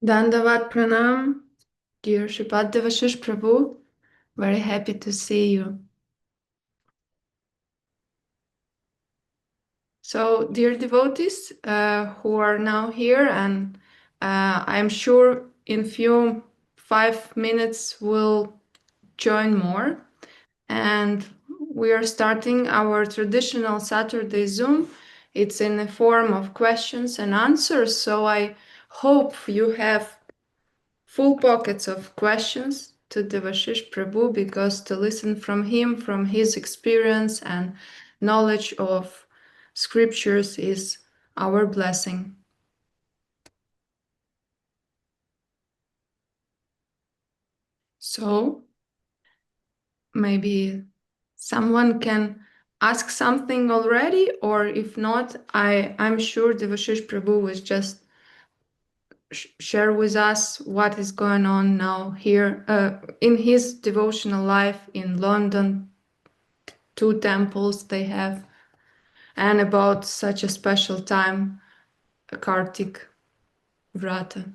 Dandavat Pranam, dear Sripad Devashish Prabhu. Very happy to see you. So, dear devotees who are now here, and I'm sure in 5 minutes will join more. And we are starting our traditional Saturday Zoom. It's in the form of questions and answers. So I hope you have full pockets of questions to Devashish Prabhu, because to listen from him, from his experience and knowledge of scriptures, is our blessing. So maybe someone can ask something already, or if not, I'm sure Devashish Prabhu will just share with us what is going on now here in his devotional life in London. 2 temples they have, and about such a special time, Kartik Vrata.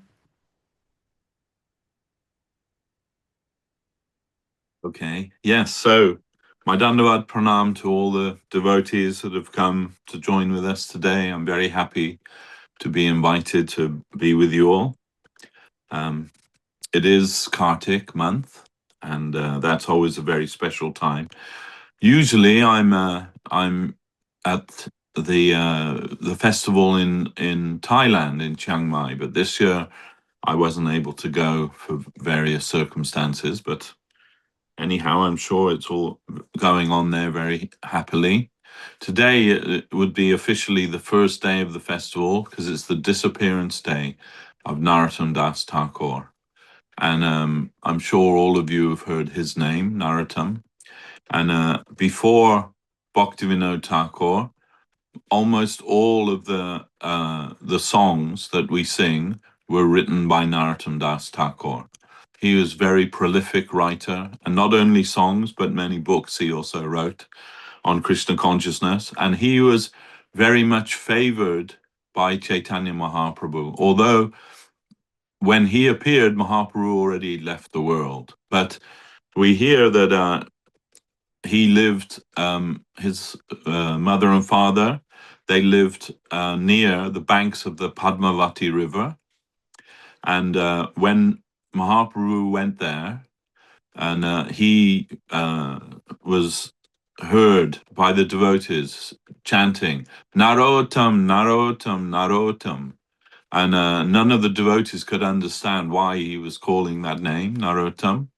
Okay, yes, so my Dandavat Pranam to all the devotees that have come to join with us today. I'm very happy to be invited to be with you all. It is Kartik month, and that's always a very special time. Usually I'm at the festival in Thailand, in Chiang Mai, but this year I wasn't able to go for various circumstances, but anyhow, I'm sure it's all going on there very happily. Today it would be officially the first day of the festival, because it's the disappearance day of Narottama Dasa Thakura. And I'm sure all of you have heard his name, Narottam. And before Bhaktivinoda Thakur, almost all of the songs that we sing were written by Narottama Dasa Thakura. He was a very prolific writer, and not only songs, but many books he also wrote on Krishna consciousness. And he was very much favored by Chaitanya Mahaprabhu, although when he appeared, Mahaprabhu already left the world. But we hear that he lived, his mother and father, they lived near the banks of the Padmavati River. And when Mahaprabhu went there, and he was heard by the devotees chanting, Narottam, Narottam, Narottam. And none of the devotees could understand why he was calling that name, Narottam.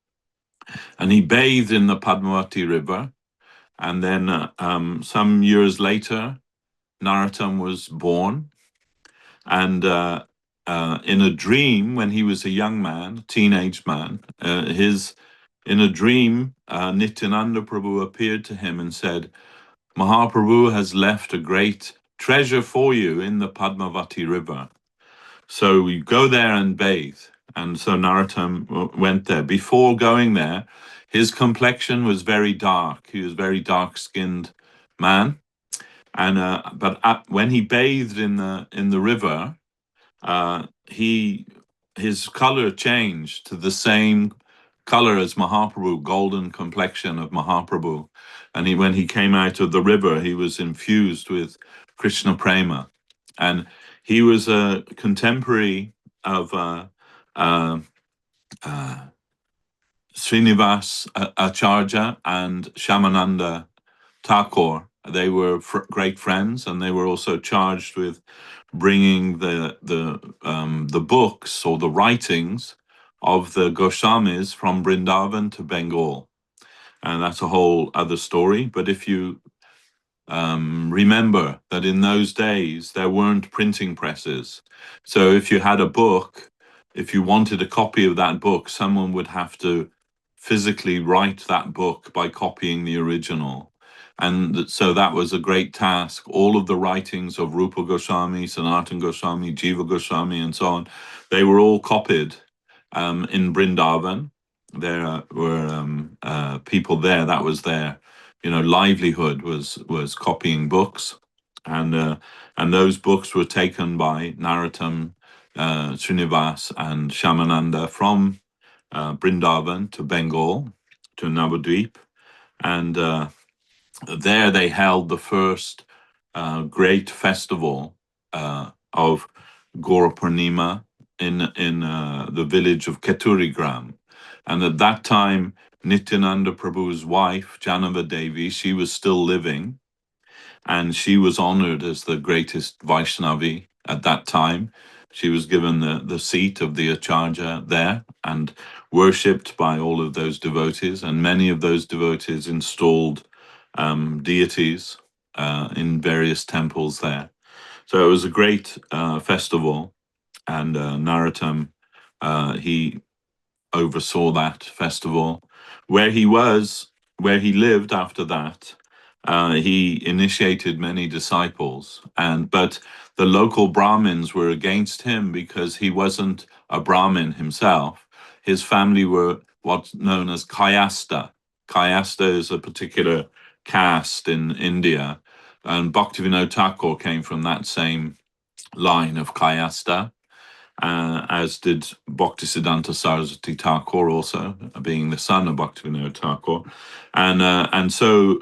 And he bathed in the Padmavati River. And then some years later, Narottam was born. And in a dream, when he was a young man, a teenage man, in a dream, Nityananda Prabhu appeared to him and said, Mahaprabhu has left a great treasure for you in the Padmavati River. So we go there and bathe. And so Narottam went there. Before going there, his complexion was very dark. He was a very dark-skinned man. And but when he bathed in the river, his color changed to the same color as Mahaprabhu, golden complexion of Mahaprabhu. And when he came out of the river, he was infused with Krishna prema. And he was a contemporary of Srinivas Acharya and Shamananda Thakur. They were great friends, and they were also charged with bringing the books or the writings of the Goswamis from Vrindavan to Bengal. And that's a whole other story. But if you remember that in those days, there weren't printing presses. So if you had a book, if you wanted a copy of that book, someone would have to physically write that book by copying the original. And so that was a great task. All of the writings of Rupa Goswami, Sanatana Goswami, Jiva Goswami, and so on, they were all copied in Vrindavan. There were people there, that was their livelihood, was copying books. And those books were taken by Narottam Srinivas and Shamananda from Brindavan to Bengal, to Navadvip. And there they held the first great festival of Gaura Purnima in the village of Keturigram. And at that time, Nityananda Prabhu's wife, Janava Devi, she was still living, and she was honored as the greatest Vaishnavi at that time. She was given the seat of the Acharya there and worshipped by all of those devotees, and many of those devotees installed deities in various temples there. So it was a great festival, and Narottam, he oversaw that festival. Where he lived after that, he initiated many disciples, but the local Brahmins were against him because he wasn't a Brahmin himself. His family were what's known as Kayasta. Kayasta is a particular caste in India, and Bhaktivinoda Thakur came from that same line of Kayasta, as did Bhaktisiddhanta Saraswati Thakur, also being the son of Bhaktivinoda Thakur. And so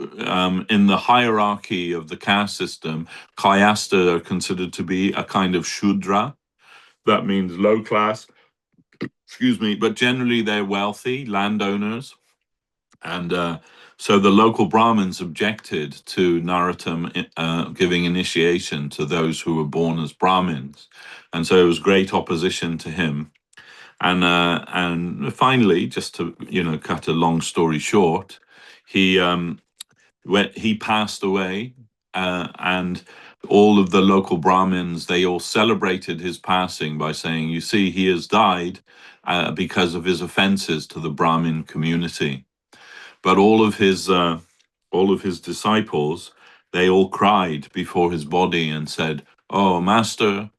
in the hierarchy of the caste system, Kayasta are considered to be a kind of Shudra. That means low class, excuse me, but generally they're wealthy landowners. And so the local Brahmins objected to Narottam giving initiation to those who were born as Brahmins. And so it was great opposition to him. And finally, just to cut a long story short, he passed away, and all of the local Brahmins, they all celebrated his passing by saying, "You see, he has died because of his offenses to the Brahmin community." But all of his disciples, they all cried before his body and said, "Oh, Master,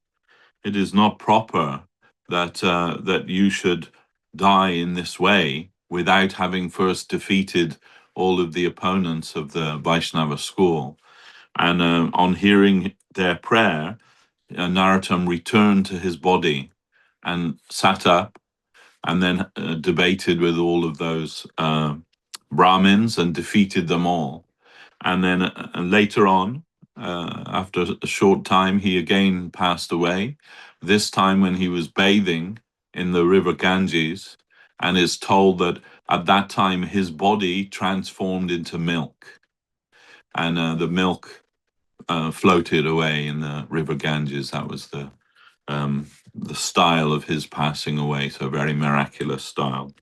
it is not proper that you should die in this way without having first defeated all of the opponents of the Vaishnava school." And on hearing their prayer, Narottam returned to his body and sat up, and then debated with all of those Brahmins and defeated them all. And then later on, after a short time, he again passed away, this time when he was bathing in the river Ganges, and is told that at that time his body transformed into milk, and the milk floated away in the river Ganges. That was the style of his passing away, so very miraculous style.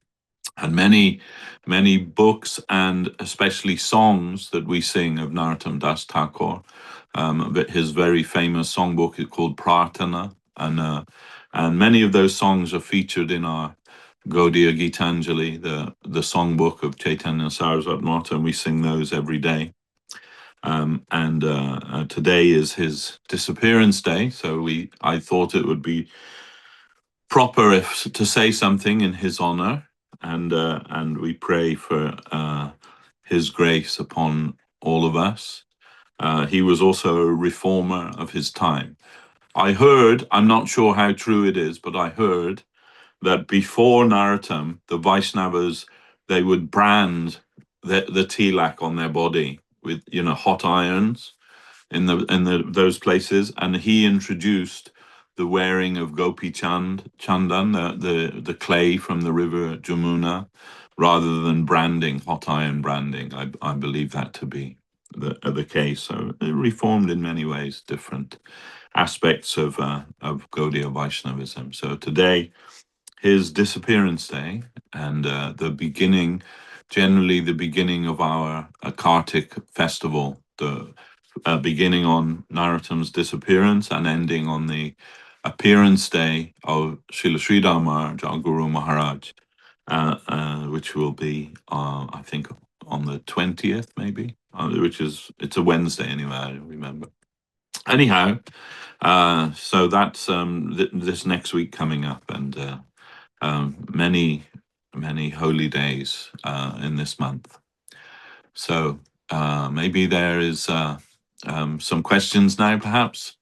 And many books and especially songs that we sing of Narottama Das Thakur. But his very famous songbook is called Prarthana, and many of those songs are featured in our Gaudiya Gitanjali, the songbook of Chaitanya Saraswati Mata, and we sing those every day. And today is his disappearance day, so I thought it would be proper to say something in his honor, and we pray for his grace upon all of us. He was also a reformer of his time. I heard, I'm not sure how true it is, but I heard that before Narottam, the Vaishnavas, they would brand the tilak on their body with hot irons in those places, and he introduced the wearing of gopi chandan, the clay from the river Jamuna, rather than branding, hot iron branding. I believe that to be the case. So it reformed in many ways different aspects of Gaudiya Vaishnavism. So today, his disappearance day, and generally the beginning of our Kartik festival, the beginning on Narottam's disappearance and ending on the appearance day of Srila Sridhar Maharaj, our Guru Maharaj, which will be, I think, on the 20th, maybe, it's a Wednesday anyway, I remember. Anyhow, so that's this next week coming up, and many holy days in this month. So maybe there is some questions now, perhaps.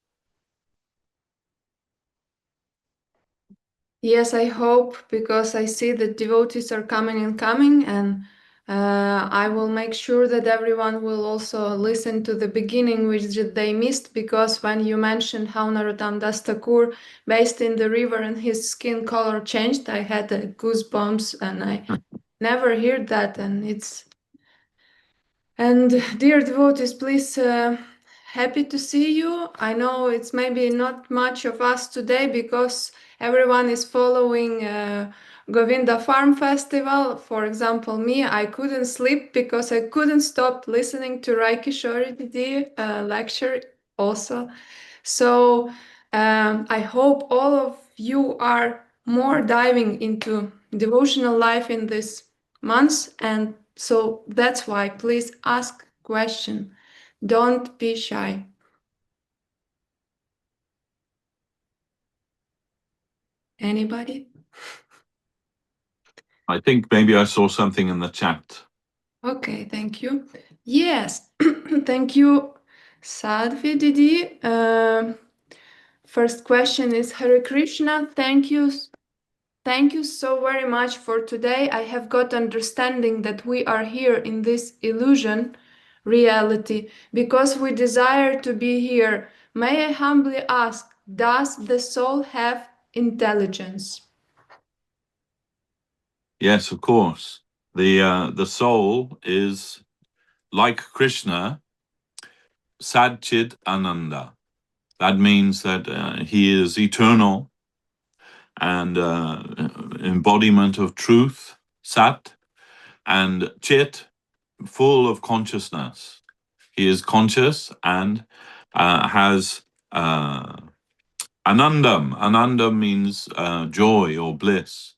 Yes, I hope, because I see that devotees are coming and coming, and I will make sure that everyone will also listen to the beginning, which they missed, because when you mentioned how Narottama Dasa Thakura bathed in the river and his skin color changed, I had goosebumps, and I never heard that, and dear devotees, please, happy to see you. I know it's maybe not much of us today because everyone is following Govinda Farm Festival. For example, me, I couldn't sleep because I couldn't stop listening to Rai Kishore D.D. Lecture also. So I hope all of you are more diving into devotional life in this month, and so that's why please ask question. Don't be shy. Anybody? I think maybe I saw something in the chat. Okay, thank you. Yes, thank you, Sadhvi Didi. First question is Hare Krishna. Thank you. Thank you so very much for today. I have got understanding that we are here in this illusion reality because we desire to be here. May I humbly ask, does the soul have intelligence? Yes, of course. The soul is like Krishna, Satchit Ananda. That means that he is eternal and embodiment of truth, Sat, and Chit, full of consciousness. He is conscious and has Anandam. Anandam means joy or bliss.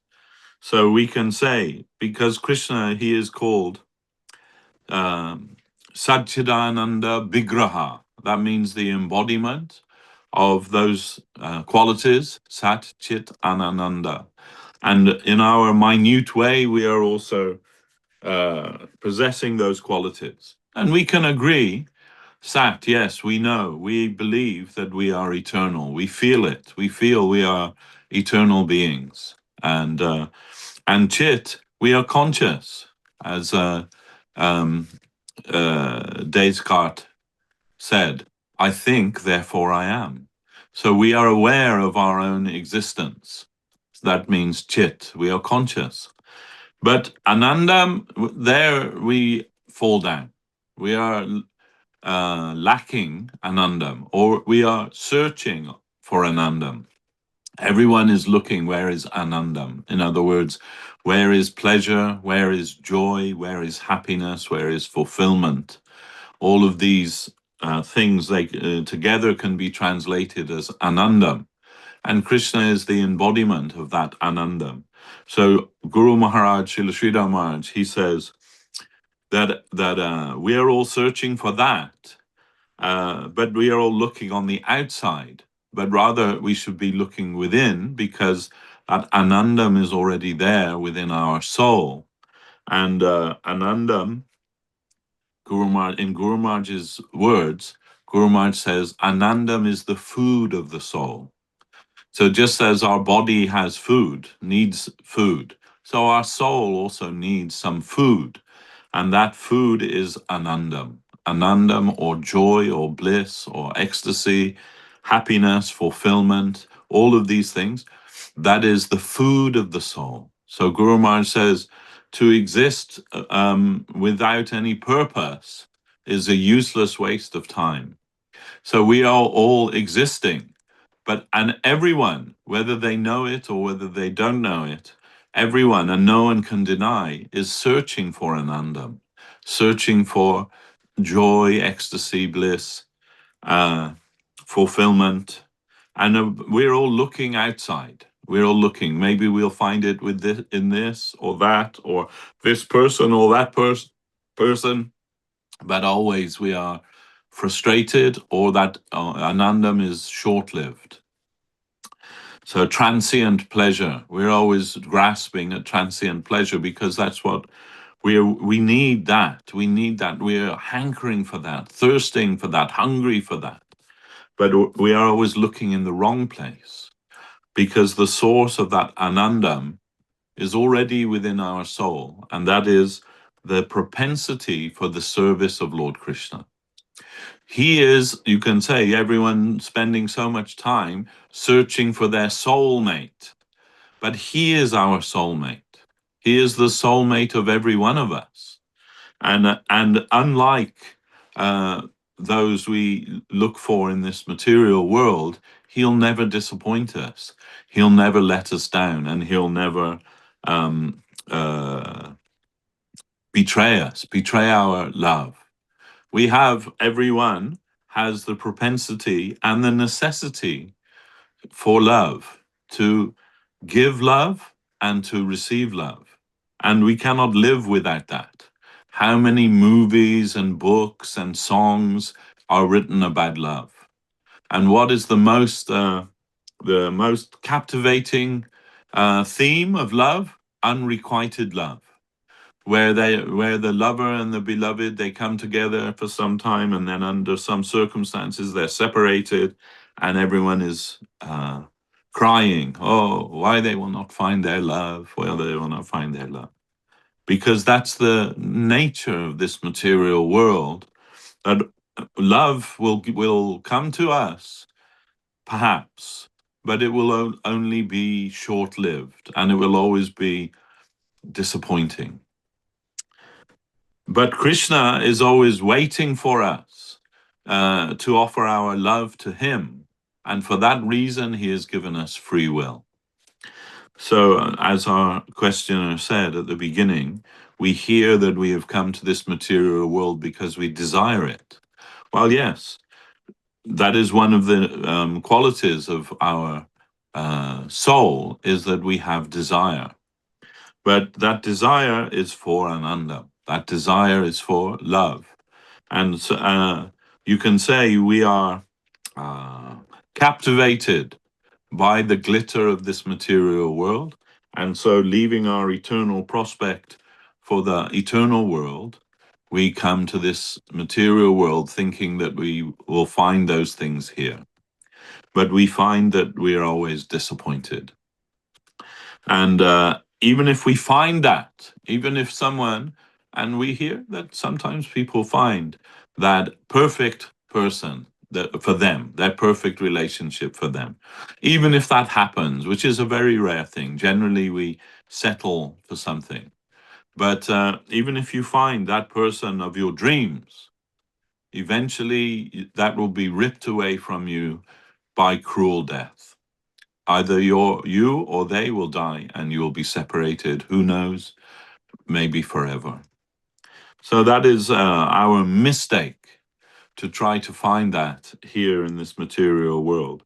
So we can say, because Krishna, he is called Satchidananda Vigraha. That means the embodiment of those qualities, Sat, Chit, and Ananda. And in our minute way, we are also possessing those qualities. And we can agree, Sat, yes, we know, we believe that we are eternal. We feel it. We feel we are eternal beings. And Chit, we are conscious, as um, Descartes said, I think, therefore I am. So we are aware of our own existence. That means Chit, we are conscious. But Anandam, there we fall down. We are lacking Anandam, or we are searching for Anandam. Everyone is looking, where is Anandam? In other words, where is pleasure? Where is joy? Where is happiness? Where is fulfillment? All of these things together can be translated as Anandam. And Krishna is the embodiment of that Anandam. So Guru Maharaj, Srila Sridhar Maharaj, he says that we are all searching for that, but we are all looking on the outside. But rather, we should be looking within, because that Anandam is already there within our soul. And Anandam, in Guru Maharaj's words, Guru Maharaj says, Anandam is the food of the soul. So just as our body has food, needs food, so our soul also needs some food. And that food is Anandam. Anandam, or joy, or bliss, or ecstasy, happiness, fulfillment, all of these things, that is the food of the soul. So Guru Maharaj says, to exist without any purpose is a useless waste of time. So we are all existing, and everyone, whether they know it or whether they don't know it, everyone, and no one can deny, is searching for Anandam, searching for joy, ecstasy, bliss, fulfillment. And we're all looking outside. We're all looking. Maybe we'll find it with this, in this or that, or this person or that person. But always we are frustrated, or that Anandam is short-lived. So transient pleasure, we're always grasping at transient pleasure, because that's what we need. That we need, that we're hankering for that, thirsting for that, hungry for that. But we are always looking in the wrong place, because the source of that anandam is already within our soul, and that is the propensity for the service of Lord Krishna. He is, you can say, everyone spending so much time searching for their soulmate, but he is our soulmate. He is the soulmate of every one of us. And unlike those we look for in this material world, he'll never disappoint us. He'll never let us down, and he'll never betray us, betray our love. Everyone has the propensity and the necessity for love, to give love and to receive love. And we cannot live without that. How many movies and books and songs are written about love? And what is the most captivating theme of love? Unrequited love, where the lover and the beloved, they come together for some time, and then under some circumstances they're separated, and everyone is crying, oh, why they will not find their love, well, they will not find their love. Because that's the nature of this material world, that love will come to us, perhaps, but it will only be short-lived, and it will always be disappointing. But Krishna is always waiting for us to offer our love to him. And for that reason, he has given us free will. So as our questioner said at the beginning, we hear that we have come to this material world because we desire it. Well, yes, that is one of the qualities of our soul, is that we have desire. But that desire is for ananda. That desire is for love. And so, you can say we are captivated by the glitter of this material world. And so, leaving our eternal prospect for the eternal world, we come to this material world thinking that we will find those things here. But we find that we are always disappointed. And even if we find that, even if someone, and we hear that sometimes people find that perfect person for them, that perfect relationship for them, even if that happens, which is a very rare thing, generally we settle for something. But even if you find that person of your dreams, eventually that will be ripped away from you by cruel death. Either you or they will die, and you will be separated, who knows, maybe forever. So that is our mistake, to try to find that here in this material world.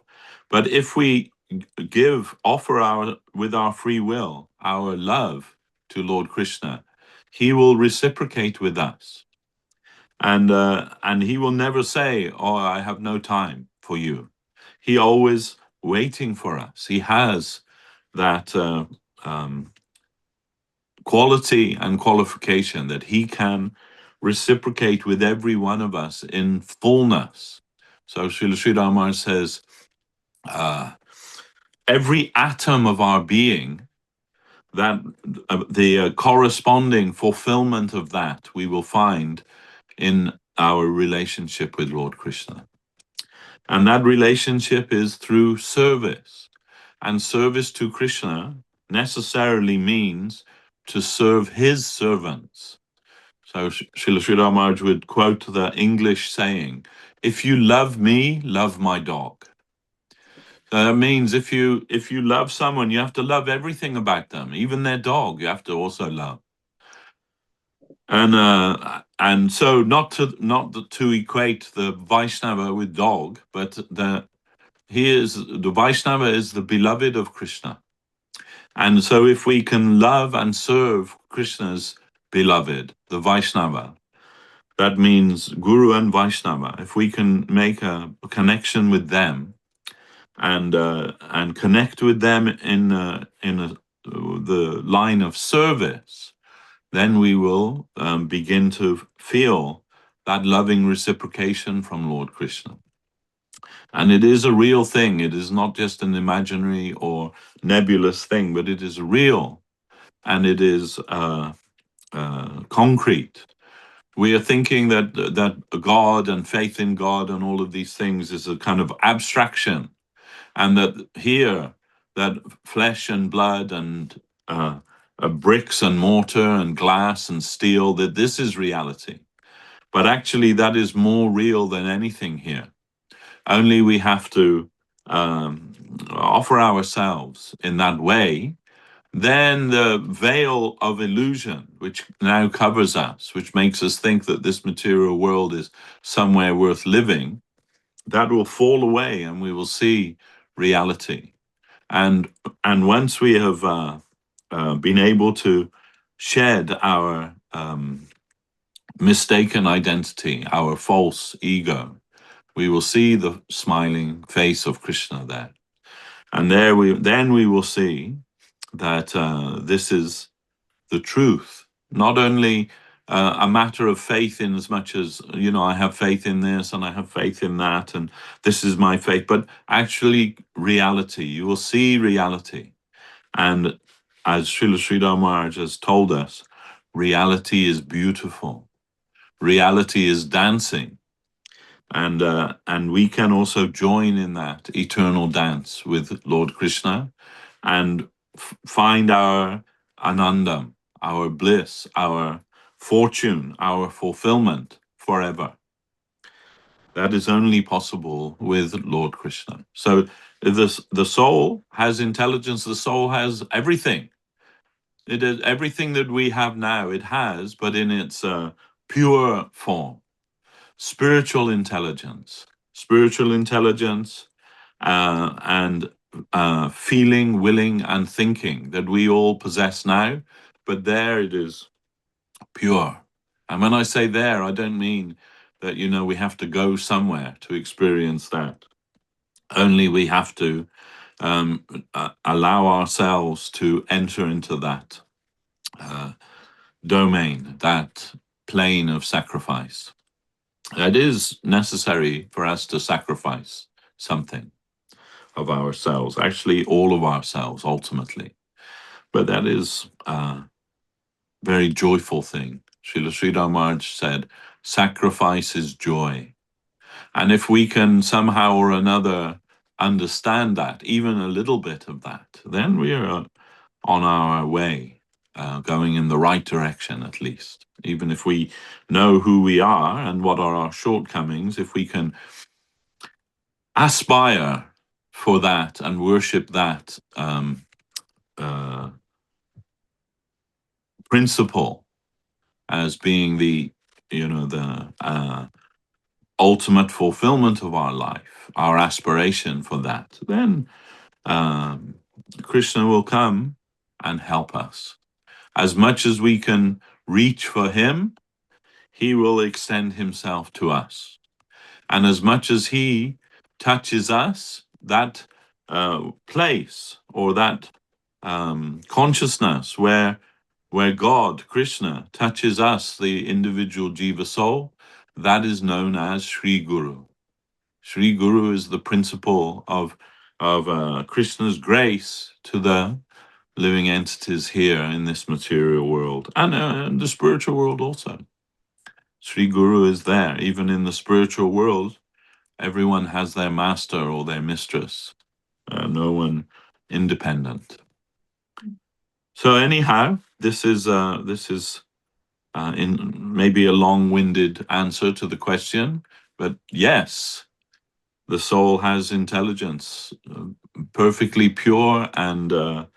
But if we offer with our free will, our love to Lord Krishna, he will reciprocate with us. And he will never say, oh, I have no time for you. He always waiting for us. He has that quality and qualification that he can reciprocate with every one of us in fullness. So Srila Maharaj says, every atom of our being, that the corresponding fulfillment of that we will find in our relationship with Lord Krishna. And that relationship is through service. And service to Krishna necessarily means to serve his servants. So Srila Maharaj would quote the English saying, if you love me, love my dog. So that means if you love someone, you have to love everything about them, even their dog, you have to also love. And so not to equate the Vaishnava with dog, but the Vaishnava is the beloved of Krishna. And so if we can love and serve Krishna's beloved, the Vaishnava, that means Guru and Vaishnava. If we can make a connection with them and connect with them in the line of service, then we will begin to feel that loving reciprocation from Lord Krishna. And it is a real thing. It is not just an imaginary or nebulous thing, but it is real, and it is concrete. We are thinking that God and faith in God and all of these things is a kind of abstraction, and that here, that flesh and blood and bricks and mortar and glass and steel, that this is reality. But actually, that is more real than anything here. Only we have to offer ourselves in that way. Then the veil of illusion, which now covers us, which makes us think that this material world is somewhere worth living, that will fall away, and we will see reality. And once we have been able to shed our mistaken identity, our false ego, we will see the smiling face of Krishna there. And then we will see that this is the truth, not only a matter of faith in as much as, I have faith in this and I have faith in that and this is my faith, but actually reality. You will see reality. And as Srila Sridhar Maharaj has told us, reality is beautiful. Reality is dancing. And we can also join in that eternal dance with Lord Krishna and find our anandam, our bliss, our fortune, our fulfillment forever. That is only possible with Lord Krishna. So the soul has intelligence, the soul has everything. It is everything that we have now, it has, but in its pure form. Spiritual intelligence and feeling, willing, and thinking that we all possess now, but there it is pure. And when I say there, I don't mean that, we have to go somewhere to experience that. Only we have to allow ourselves to enter into that domain, that plane of sacrifice. It is necessary for us to sacrifice something of ourselves, actually all of ourselves ultimately. But that is a very joyful thing. Srila Sridhar Maharaj said, sacrifice is joy. And if we can somehow or another understand that, even a little bit of that, then we are on our way, going in the right direction at least. Even if we know who we are and what are our shortcomings, if we can aspire for that and worship that principle as being the ultimate fulfillment of our life, our aspiration for that, then Krishna will come and help us. As much as we can reach for him, he will extend himself to us. And as much as he touches us, that place or that consciousness where God, Krishna, touches us, the individual jiva soul, that is known as Sri Guru. Sri Guru is the principle of Krishna's grace to the living entities here in this material world and the spiritual world also. Sri Guru is there. Even in the spiritual world, everyone has their master or their mistress. No one independent. So anyhow, this is in maybe a long-winded answer to the question, but yes, the soul has intelligence, perfectly pure and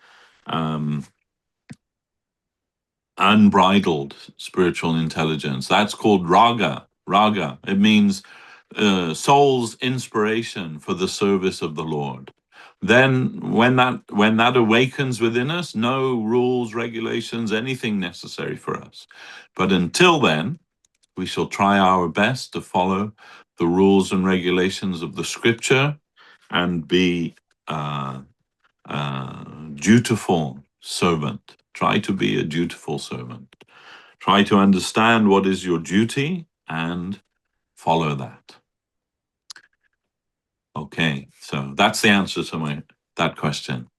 unbridled spiritual intelligence. That's called raga. Raga. It means soul's inspiration for the service of the Lord. Then when that awakens within us, no rules, regulations, anything necessary for us. But until then, we shall try our best to follow the rules and regulations of the scripture and be dutiful servant. Try to be a dutiful servant. Try to understand what is your duty and follow that. Okay, so that's the answer to that question.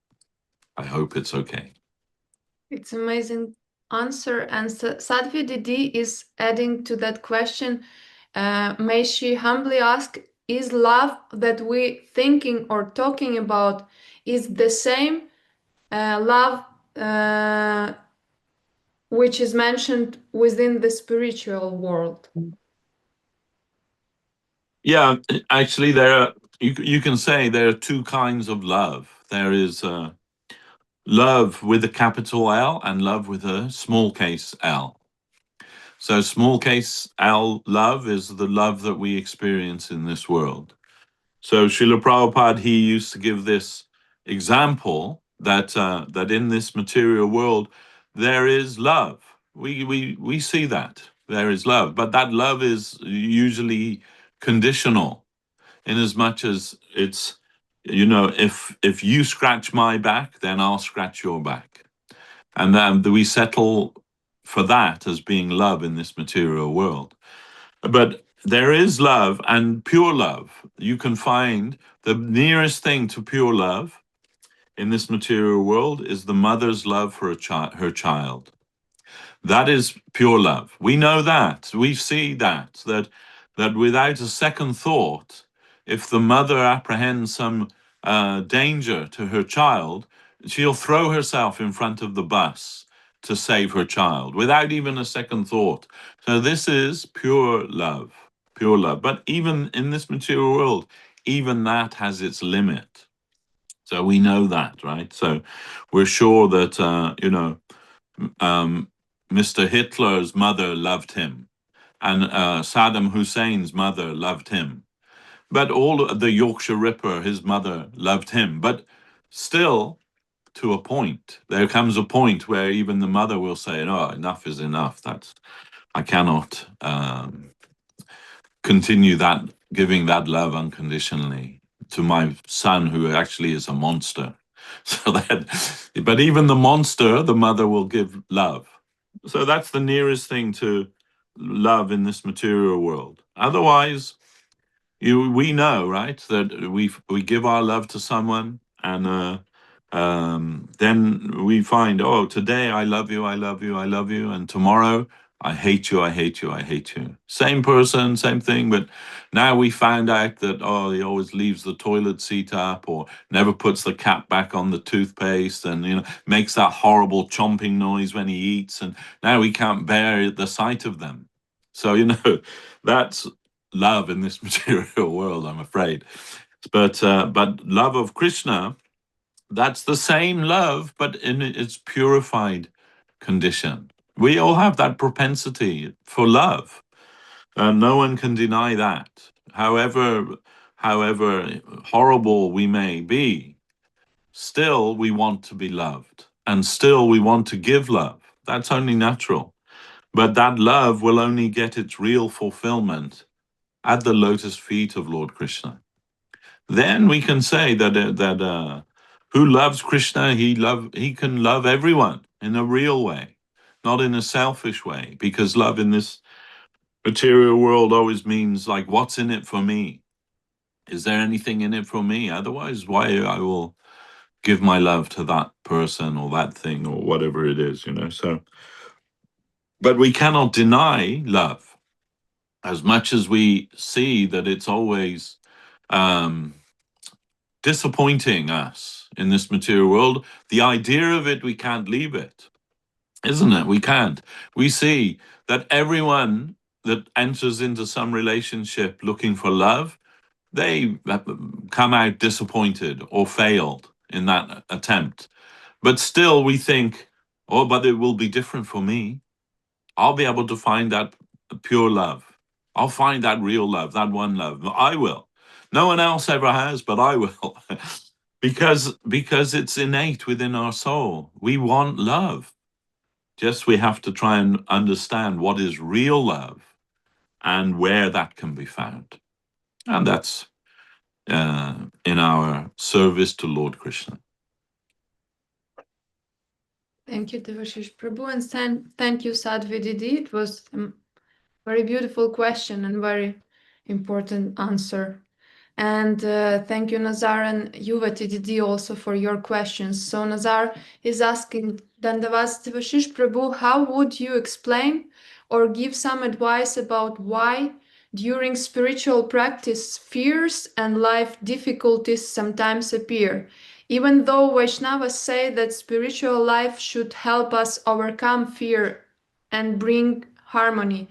I hope it's okay. It's amazing answer. And Sadhvi D.D is adding to that question. May she humbly ask, is love that we thinking or talking about is the same love which is mentioned within the spiritual world? Yeah, actually, you can say there are two kinds of love. There is love with a capital L and love with a small case L. So small case L love is the love that we experience in this world. So Srila Prabhupada, he used to give this example that that in this material world there is love. We see that there is love, but that love is usually conditional, in as much as it's, you know, if you scratch my back, then I'll scratch your back, and then we settle for that as being love in this material world. But there is love and pure love. You can find the nearest thing to pure love in this material world is the mother's love for her child. That is pure love. We know that. We see that without a second thought, if the mother apprehends some danger to her child, she'll throw herself in front of the bus to save her child without even a second thought. So this is pure love, pure love. But even in this material world, even that has its limit. So we know that, right? So we're sure that, Mr. Hitler's mother loved him, and Saddam Hussein's mother loved him. But all the Yorkshire Ripper, his mother loved him. But still, to a point, there comes a point where even the mother will say, "No, enough is enough. I cannot continue that giving that love unconditionally to my son, who actually is a monster." So that, but even the monster, the mother will give love. So that's the nearest thing to love in this material world. Otherwise, we know, right, that we give our love to someone, and then we find, oh, today I love you, I love you, I love you, and tomorrow I hate you, I hate you, I hate you. Same person, same thing, but now we found out that, oh, he always leaves the toilet seat up, or never puts the cap back on the toothpaste, and makes that horrible chomping noise when he eats, and now we can't bear the sight of them. So that's love in this material world, I'm afraid. But love of Krishna, that's the same love, but in its purified condition. We all have that propensity for love. No one can deny that. However horrible we may be, still we want to be loved, and still we want to give love. That's only natural. But that love will only get its real fulfillment at the lotus feet of Lord Krishna. Then we can say that who loves Krishna, he can love everyone in a real way, not in a selfish way, because love in this material world always means, like, what's in it for me? Is there anything in it for me? Otherwise, why I will give my love to that person or that thing or whatever it is, So, but we cannot deny love, as much as we see that it's always disappointing us in this material world. The idea of it, we can't leave it, isn't it? We can't. We see that everyone that enters into some relationship looking for love, they come out disappointed or failed in that attempt. But still we think, oh, but it will be different for me. I'll be able to find that pure love. I'll find that real love, that one love. I will. No one else ever has, but I will. because it's innate within our soul. We want love. Just we have to try and understand what is real love and where that can be found. And that's in our service to Lord Krishna. Thank you, Devashish Prabhu, and thank you, Sadhvi D.D. It was a very beautiful question and very important answer. And thank you, Nazar and Yuvati D.D. also for your questions. So Nazar is asking, Dandavas Devashish Prabhu, how would you explain or give some advice about why during spiritual practice fears and life difficulties sometimes appear? Even though Vaishnavas say that spiritual life should help us overcome fear and bring harmony,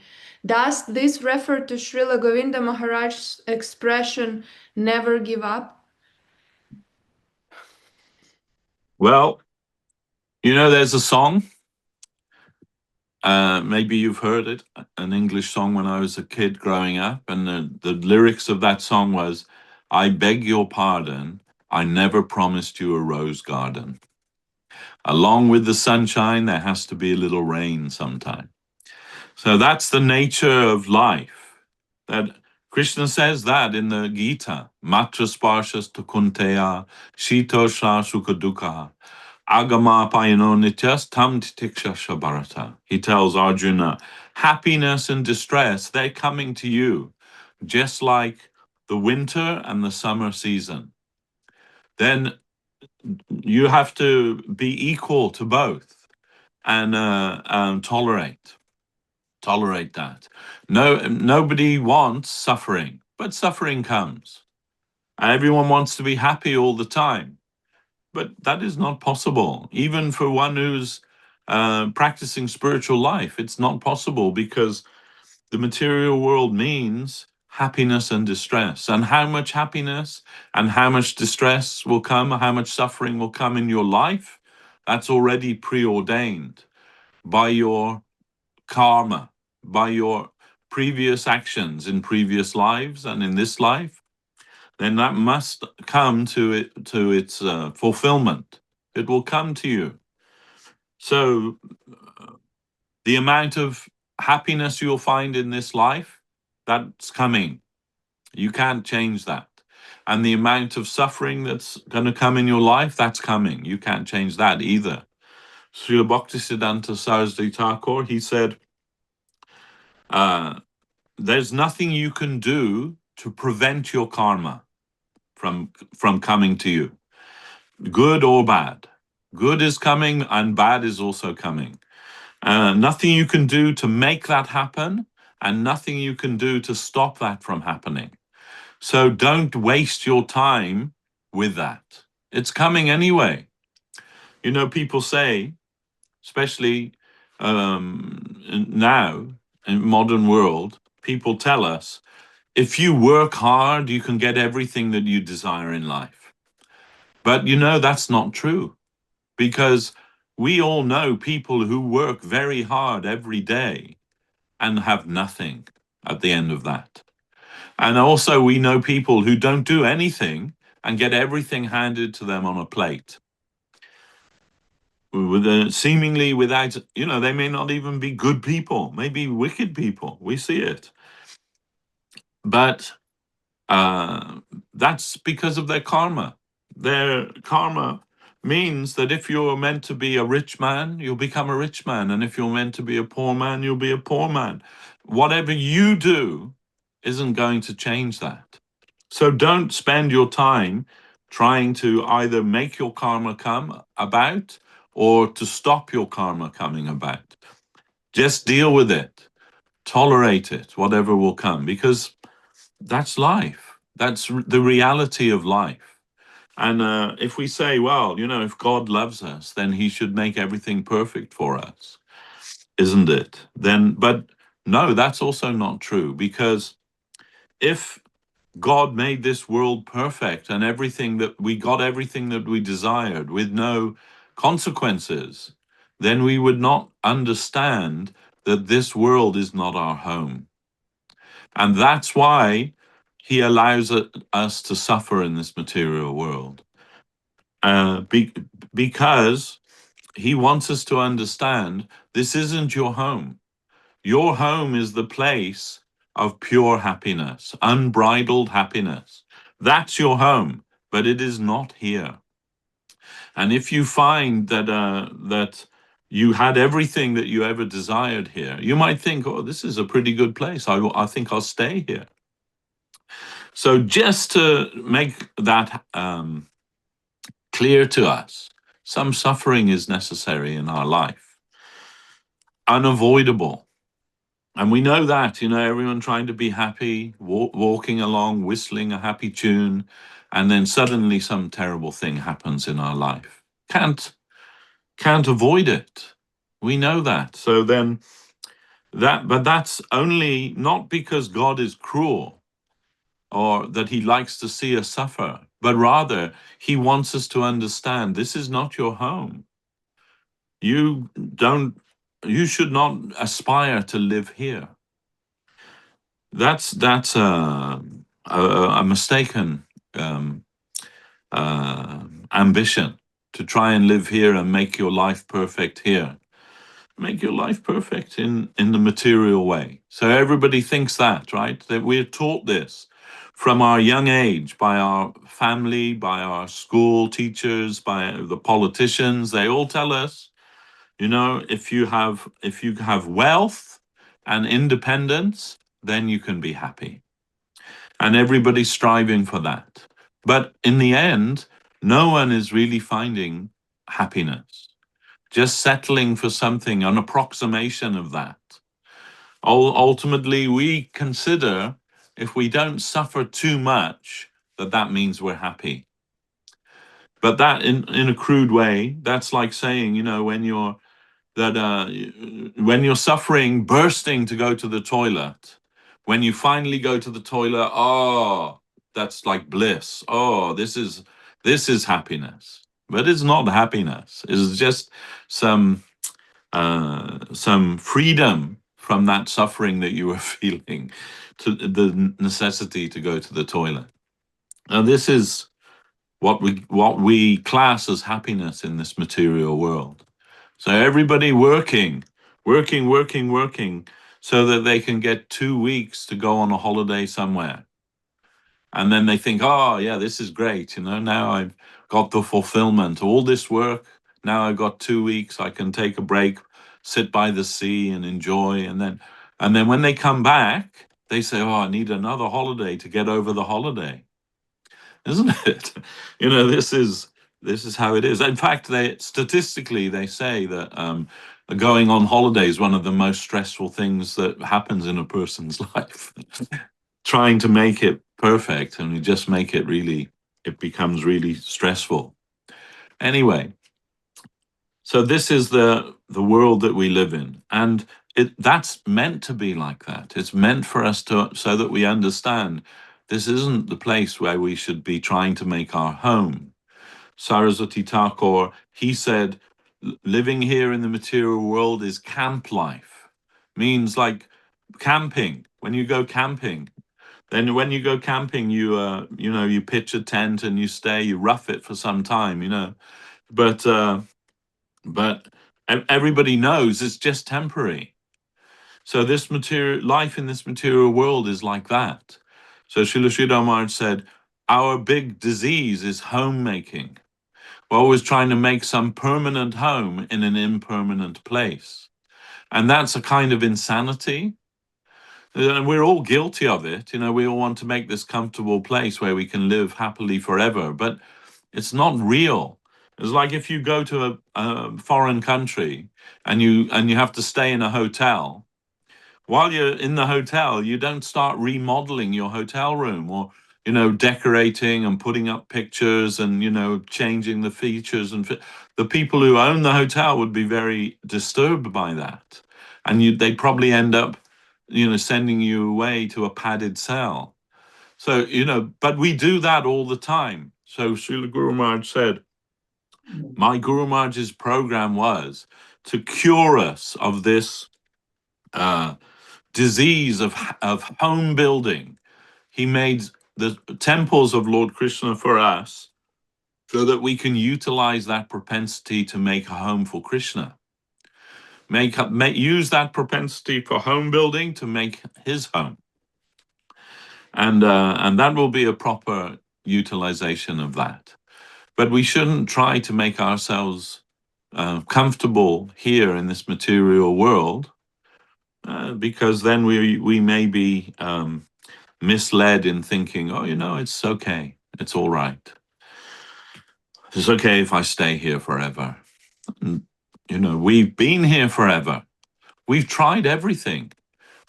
does this refer to Srila Govinda Maharaj's expression, never give up? Well, there's a song, maybe you've heard it, an English song when I was a kid growing up, and the lyrics of that song was, I beg your pardon, I never promised you a rose garden. Along with the sunshine, there has to be a little rain sometime. So that's the nature of life. That Krishna says that in the Gita, Matra sparshas tu kunteya, shitoshra sukha agama payano nityas tam titiksha shabarata. He tells Arjuna, happiness and distress, they're coming to you, just like the winter and the summer season. Then you have to be equal to both and tolerate that. Nobody wants suffering, but suffering comes. And everyone wants to be happy all the time, but that is not possible. Even for one who's practicing spiritual life, it's not possible, because the material world means happiness and distress. And how much happiness and how much distress will come, how much suffering will come in your life, that's already preordained by your karma, by your previous actions in previous lives and in this life. Then that must come to its fulfillment. It will come to you. So the amount of happiness you'll find in this life, that's coming. You can't change that. And the amount of suffering that's going to come in your life, that's coming. You can't change that either. Srila Bhaktisiddhanta Saraswati Thakur, he said, there's nothing you can do to prevent your karma from coming to you, good or bad. Good is coming and bad is also coming. Nothing you can do to make that happen, and nothing you can do to stop that from happening. So don't waste your time with that. It's coming anyway. People say, especially now in modern world, people tell us, if you work hard, you can get everything that you desire in life. But that's not true, because we all know people who work very hard every day and have nothing at the end of that. And also we know people who don't do anything and get everything handed to them on a plate. Seemingly without, they may not even be good people, maybe wicked people. We see it. But that's because of their karma. Their karma means that if you're meant to be a rich man, you'll become a rich man. And if you're meant to be a poor man, you'll be a poor man. Whatever you do isn't going to change that. So don't spend your time trying to either make your karma come about or to stop your karma coming about. Just deal with it. Tolerate it, whatever will come, because that's life. That's the reality of life. And if we say, well, if God loves us, then he should make everything perfect for us, isn't it? But no, that's also not true, because if God made this world perfect and we got everything that we desired with no consequences, then we would not understand that this world is not our home. And that's why he allows us to suffer in this material world. Because he wants us to understand this isn't your home. Your home is the place of pure happiness, unbridled happiness. That's your home, but it is not here. And if you find that you had everything that you ever desired here, you might think, oh, this is a pretty good place. I think I'll stay here. So just to make that clear to us, some suffering is necessary in our life, unavoidable. And we know that, everyone trying to be happy, walking along, whistling a happy tune, and then suddenly some terrible thing happens in our life. Can't avoid it. We know that. So then but that's only not because God is cruel or that he likes to see us suffer, but rather he wants us to understand this is not your home. You should not aspire to live here. That's a mistaken ambition to try and live here and make your life perfect here. Make your life perfect in the material way. So everybody thinks that, right? That we're taught this from our young age by our family, by our school teachers, by the politicians. They all tell us, if you have wealth and independence, then you can be happy. And everybody's striving for that. But in the end, no one is really finding happiness, just settling for something, an approximation of that. Ultimately, we consider if we don't suffer too much, that means we're happy. But that, in a crude way, that's like saying, when you're suffering, bursting to go to the toilet, when you finally go to the toilet, oh, that's like bliss. Oh, this is happiness. But it's not happiness. It's just some freedom from that suffering that you were feeling, to the necessity to go to the toilet. Now, this is what we class as happiness in this material world. So everybody working, so that they can get 2 weeks to go on a holiday somewhere. And then they think, oh, yeah, this is great. Now I've got the fulfillment, all this work. Now I've got 2 weeks. I can take a break, sit by the sea and enjoy. And then when they come back, they say, oh, I need another holiday to get over the holiday. Isn't it? This is how it is. In fact, statistically they say that going on holiday is one of the most stressful things that happens in a person's life. Trying to make it perfect, and you just make it becomes really stressful. Anyway, so this is the world that we live in, and that's meant to be like that. It's meant for us so that we understand this isn't the place where we should be trying to make our home. Saraswati Thakur, he said, living here in the material world is camp life. Means like camping. When you go camping, then when you go camping, you pitch a tent and you stay, you rough it for some time, But everybody knows it's just temporary. So this life in this material world is like that. So Srila Sridhar Maharaj said, our big disease is homemaking. We're always trying to make some permanent home in an impermanent place. And that's a kind of insanity. And we're all guilty of it. We all want to make this comfortable place where we can live happily forever, but it's not real. It's like if you go to a foreign country and you have to stay in a hotel. While you're in the hotel, you don't start remodeling your hotel room or, decorating and putting up pictures and, changing the features. And the people who own the hotel would be very disturbed by that. And they'd probably end up, sending you away to a padded cell. So, but we do that all the time. So Srila Guru Maharaj said, my Guru Maharaj's program was to cure us of this disease of home building. He made the temples of Lord Krishna for us so that we can utilize that propensity to make a home for Krishna. Use that propensity for home building to make his home. And that will be a proper utilization of that. But we shouldn't try to make ourselves comfortable here in this material world, because then we may be misled in thinking, oh, it's okay. It's all right. It's okay if I stay here forever. And, we've been here forever. We've tried everything.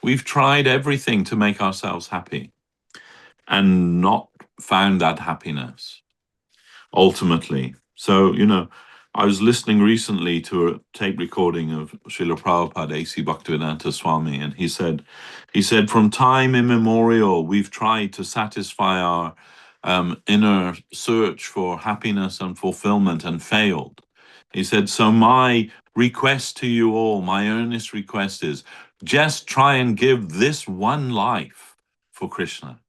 We've tried everything to make ourselves happy and not found that happiness ultimately. So, I was listening recently to a tape recording of Srila Prabhupada A.C. Bhaktivedanta Swami, and he said, from time immemorial, we've tried to satisfy our inner search for happiness and fulfillment and failed. He said, so my request to you all, my earnest request is just try and give this one life for Krishna.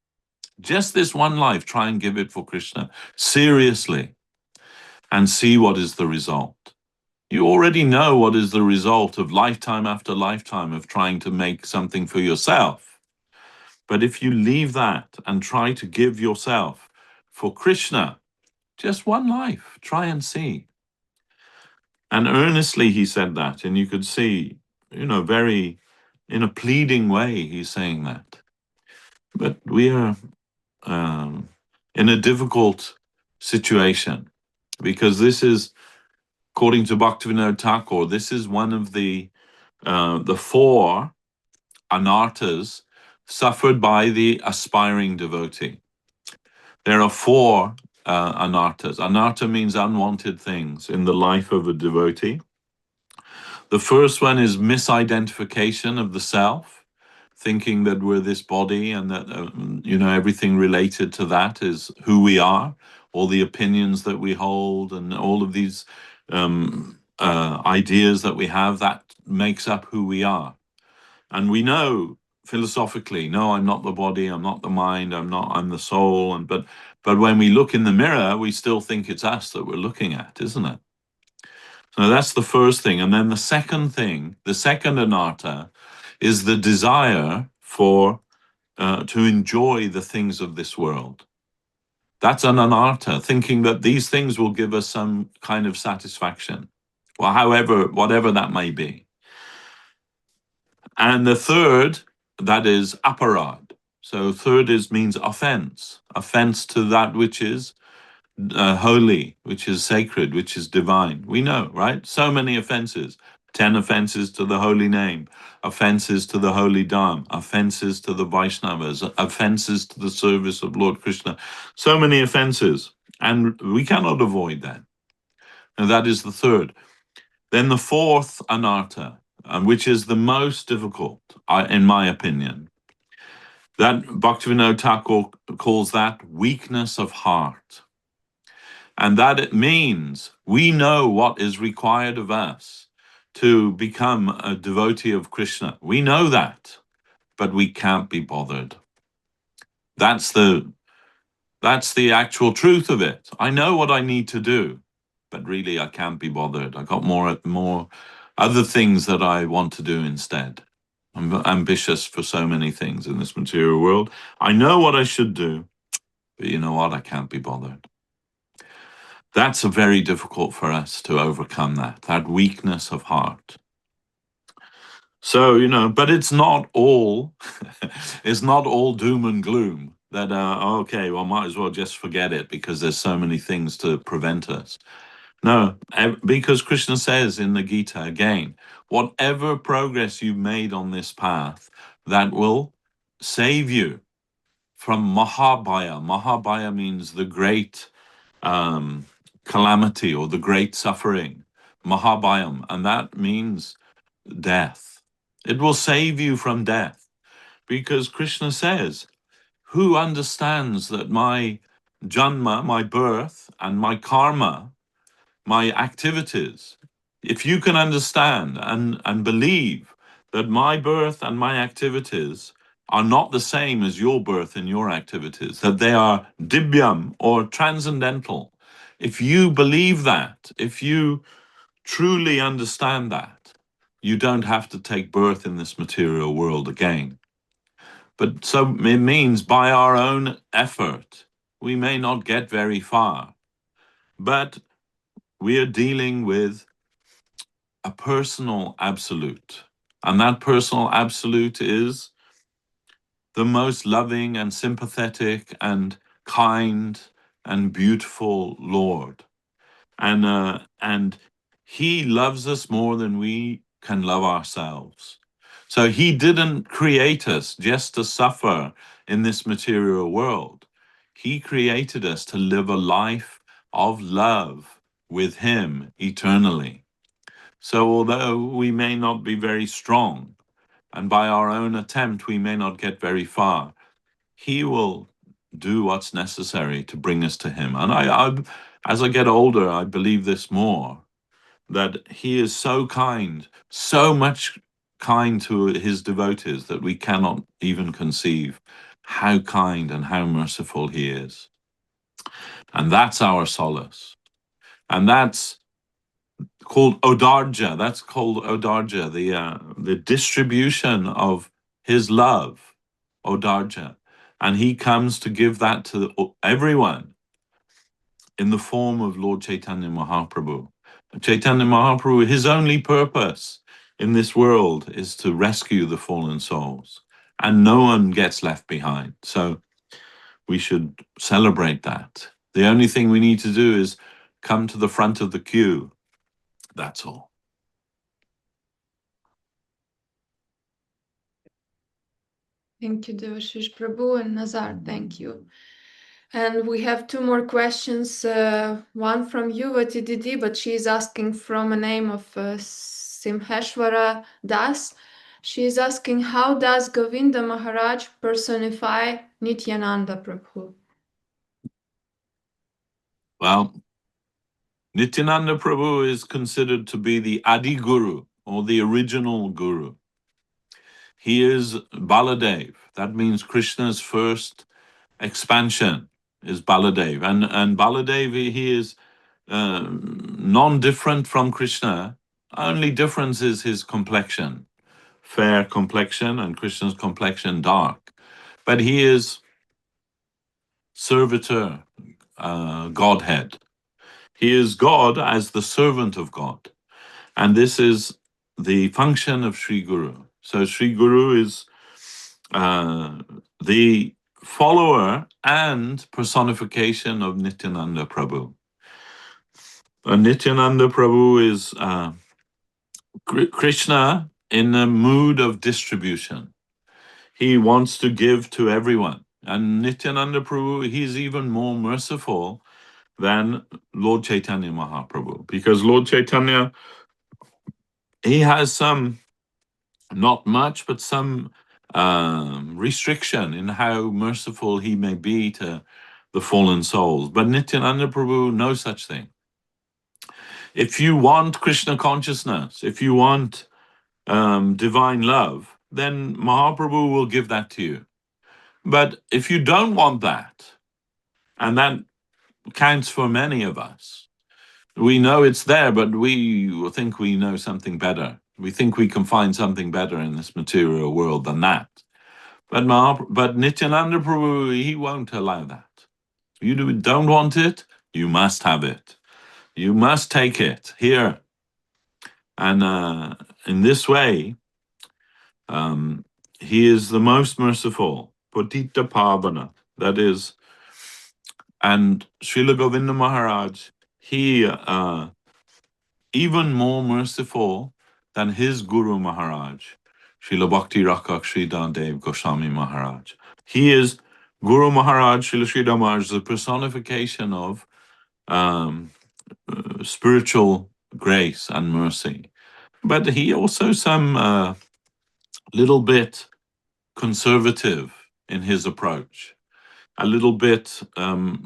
Just this one life, try and give it for Krishna seriously and see what is the result. You already know what is the result of lifetime after lifetime of trying to make something for yourself. But if you leave that and try to give yourself for Krishna, just one life, try and see. And earnestly he said that, and you could see, very in a pleading way, he's saying that. But we are in a difficult situation because this is, according to Bhaktivinoda Thakur, this is one of the four anarthas suffered by the aspiring devotee. There are four anarthas. Anartha means unwanted things in the life of a devotee. The first one is misidentification of the self, thinking that we're this body and that, everything related to that is who we are, all the opinions that we hold and all of these ideas that we have, that makes up who we are. And we know philosophically, no, I'm not the body, I'm not the mind, I'm the soul. But when we look in the mirror, we still think it's us that we're looking at, isn't it? So that's the first thing. And then the second thing, the second anartha, is the desire for to enjoy the things of this world. That's an anartha, thinking that these things will give us some kind of satisfaction, well, whatever that may be. And the third, that is aparad. So third means offense to that which is holy, which is sacred, which is divine. We know, right? So many offenses. 10 offenses to the holy name, offenses to the holy Dham, offenses to the Vaishnavas, offenses to the service of Lord Krishna. So many offenses. And we cannot avoid that. And that is the third. Then the fourth anartha, which is the most difficult, in my opinion, that Bhaktivinoda Thakur calls that weakness of heart. And that it means we know what is required of us to become a devotee of Krishna. We know that, but we can't be bothered. That's the actual truth of it. I know what I need to do, but really I can't be bothered. I got more other things that I want to do instead. I'm ambitious for so many things in this material world. I know what I should do, but you know what? I can't be bothered. That's very difficult for us to overcome that weakness of heart. So, but it's not all, it's not all doom and gloom that, okay, well, might as well just forget it because there's so many things to prevent us. No, because Krishna says in the Gita again, whatever progress you've made on this path, that will save you from Mahabhaya. Mahabhaya means the great calamity or the great suffering, Mahabhayam, and that means death. It will save you from death because Krishna says, who understands that my janma, my birth, and my karma, my activities, if you can understand and believe that my birth and my activities are not the same as your birth and your activities, that they are dibyam or transcendental, if you believe that, if you truly understand that, you don't have to take birth in this material world again. But so it means by our own effort, we may not get very far, but we are dealing with a personal absolute. And that personal absolute is the most loving and sympathetic and kind and beautiful Lord. And he loves us more than we can love ourselves. So he didn't create us just to suffer in this material world. He created us to live a life of love with him eternally. So although we may not be very strong, and by our own attempt we may not get very far, he will do what's necessary to bring us to him. And as I get older, I believe this more, that he is so kind, so much kind to his devotees that we cannot even conceive how kind and how merciful he is. And that's our solace. And that's called Odarja. That's called Odarja, the distribution of his love, Odarja. And he comes to give that to everyone in the form of Lord Chaitanya Mahaprabhu. Chaitanya Mahaprabhu, his only purpose in this world is to rescue the fallen souls, and no one gets left behind. So we should celebrate that. The only thing we need to do is come to the front of the queue. That's all. Thank you, Devashish Prabhu, and Nazar, thank you. And we have two more questions. One from Yuvati D.D, but she's asking from a name of Simheshwara Das. She is asking, how does Govinda Maharaj personify Nityananda Prabhu? Well, Nityananda Prabhu is considered to be the Adi Guru, or the original Guru. He is Baladev. That means Krishna's first expansion is Baladev. And Baladev, he is non-different from Krishna. Only difference is his complexion. Fair complexion, and Krishna's complexion dark. But he is servitor, Godhead. He is God as the servant of God. And this is the function of Sri Guru. So Sri Guru is the follower and personification of Nityananda Prabhu. Nityananda Prabhu is Krishna in a mood of distribution. He wants to give to everyone. And Nityananda Prabhu, he's even more merciful than Lord Chaitanya Mahaprabhu, because Lord Chaitanya, he has some, not much, but some restriction in how merciful he may be to the fallen souls. But Nityananda Prabhu, no such thing. If you want Krishna consciousness, if you want divine love, then Mahaprabhu will give that to you. But if you don't want that, and that counts for many of us, we know it's there, but we think we know something better. We think we can find something better in this material world than that. But Nityananda Prabhu, he won't allow that. You don't want it, you must have it. You must take it here. And in this way, he is the most merciful, Patita Pavana, that is. And Srila Govinda Maharaj, he even more merciful than his Guru Maharaj, Srila Bhakti Rakak Sridhar Dev Goswami Maharaj. He is Guru Maharaj, Srila Sridhar Maharaj, the personification of spiritual grace and mercy. But he also some little bit conservative in his approach, a little bit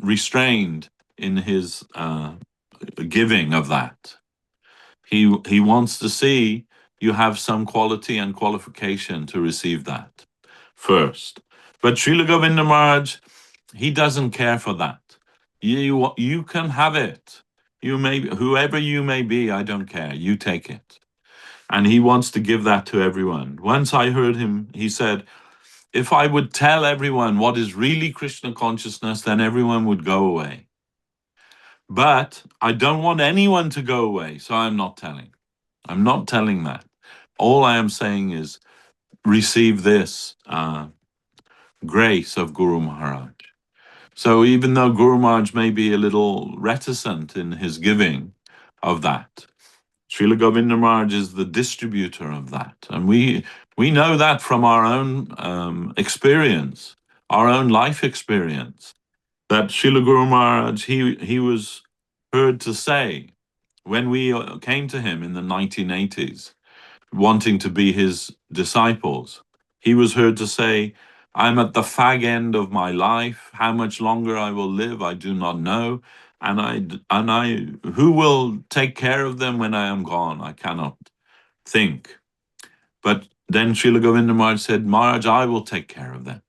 restrained in his giving of that. He wants to see you have some quality and qualification to receive that first. But Srila Govinda Maharaj, he doesn't care for that. You can have it. You may, whoever you may be, I don't care. You take it. And he wants to give that to everyone. Once I heard him, he said, if I would tell everyone what is really Krishna consciousness, then everyone would go away. But I don't want anyone to go away, so I'm not telling. I'm not telling that. All I am saying is receive this grace of Guru Maharaj. So even though Guru Maharaj may be a little reticent in his giving of that, Srila Govinda Maharaj is the distributor of that. And we know that from our own experience, our own life experience, that Srila Guru Maharaj, he was heard to say, when we came to him in the 1980s, wanting to be his disciples, he was heard to say, I'm at the fag end of my life. How much longer I will live, I do not know. Who will take care of them when I am gone? I cannot think. But then Srila Govinda Maharaj said, Maharaj, I will take care of them.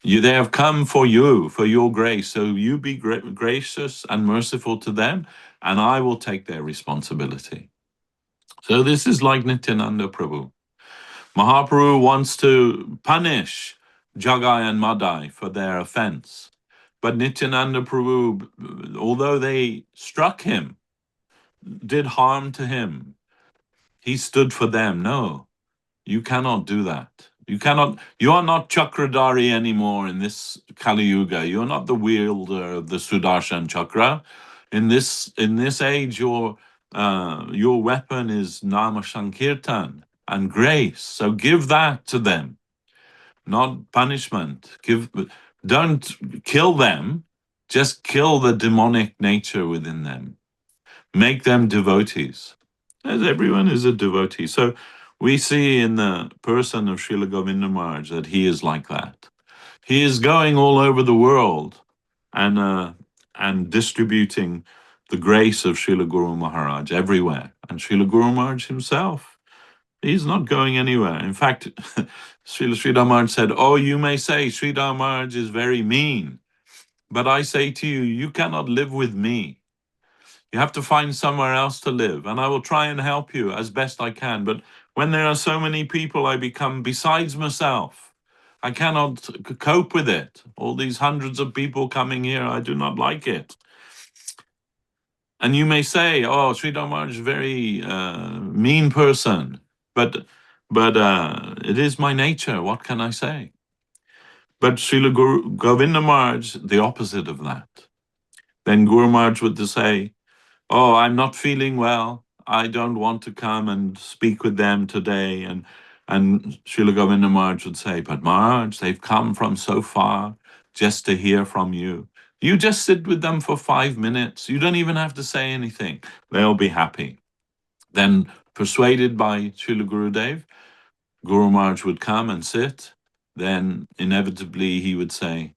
They have come for you, for your grace. So you be gracious and merciful to them, and I will take their responsibility. So this is like Nityananda Prabhu. Mahaprabhu wants to punish Jagai and Madai for their offense. But Nityananda Prabhu, although they struck him, did harm to him, he stood for them. No, you cannot do that. You are not Chakradari anymore in this Kali Yuga. You're not the wielder of the Sudarshan Chakra. In this age, your weapon is Nama Sankirtan and grace. So give that to them, not punishment. Don't kill them, just kill the demonic nature within them. Make them devotees. As everyone is a devotee. So we see in the person of Srila Govinda Maharaj that he is like that. He is going all over the world and distributing the grace of Srila Guru Maharaj everywhere. And Srila Guru Maharaj himself, he's not going anywhere. In fact, Srila Maharaj said, oh, you may say Sridhar Maharaj is very mean, but I say to you, you cannot live with me. You have to find somewhere else to live, and I will try and help you as best I can. But when there are so many people, I become besides myself. I cannot cope with it. All these hundreds of people coming here, I do not like it. And you may say, oh, Sridhar Maharaj is a very mean person, but it is my nature. What can I say? But Srila Govinda Maharaj, the opposite of that. Then Guru Maharaj would say, oh, I'm not feeling well. I don't want to come and speak with them today. And Srila Govinda Maharaj would say, but Maharaj, they've come from so far just to hear from you. You just sit with them for 5 minutes. You don't even have to say anything. They'll be happy. Then, persuaded by Srila Gurudev, Guru Maharaj would come and sit. Then, inevitably, he would say,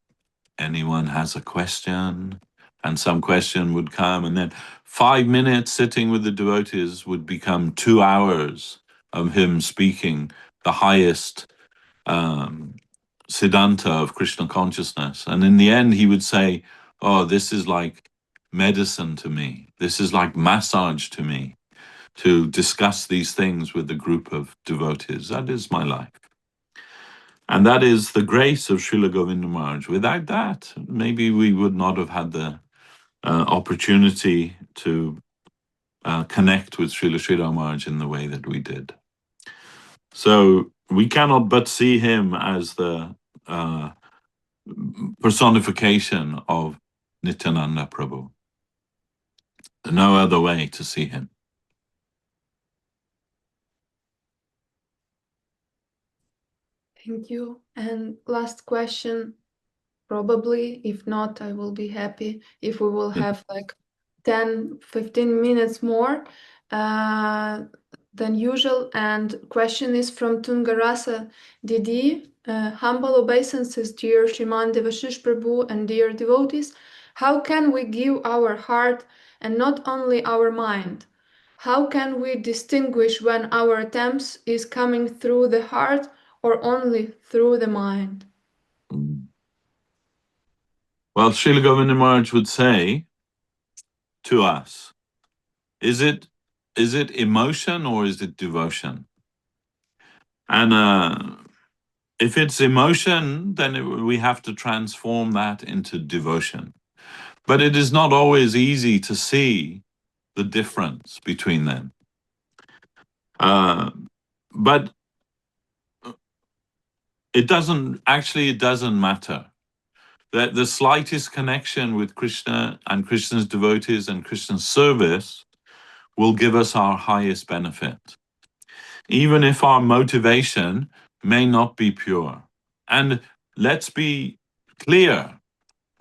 anyone has a question? And some question would come, and then 5 minutes sitting with the devotees would become 2 hours of him speaking the highest siddhanta of Krishna consciousness. And in the end, he would say, oh, this is like medicine to me. This is like massage to me, to discuss these things with a group of devotees. That is my life. And that is the grace of Srila Govinda Maharaj. Without that, maybe we would not have had the opportunity to connect with Srila Sridhar Maharaj in the way that we did. So we cannot but see him as the personification of Nityananda Prabhu. No other way to see him. Thank you. And last question, probably, if not, I will be happy if we will have like 10, 15 minutes more than usual. And question is from Tungarasa D.D. Humble obeisances, dear Sripad Devashish Prabhu and dear devotees. How can we give our heart and not only our mind? How can we distinguish when our attempts is coming through the heart or only through the mind? Well, Srila Govinda Maharaj would say to us, is it emotion or is it devotion? And if it's emotion, then we have to transform that into devotion. But it is not always easy to see the difference between them. But it doesn't matter. That the slightest connection with Krishna and Krishna's devotees and Krishna's service will give us our highest benefit, even if our motivation may not be pure. And let's be clear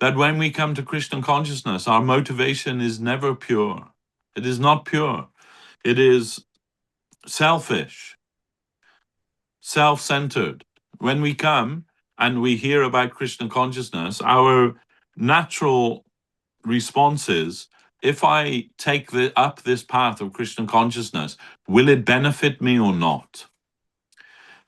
that when we come to Krishna consciousness, our motivation is never pure. It is not pure. It is selfish, self-centered. When we come and we hear about Krishna consciousness, our natural response is, if I take up this path of Krishna consciousness, will it benefit me or not?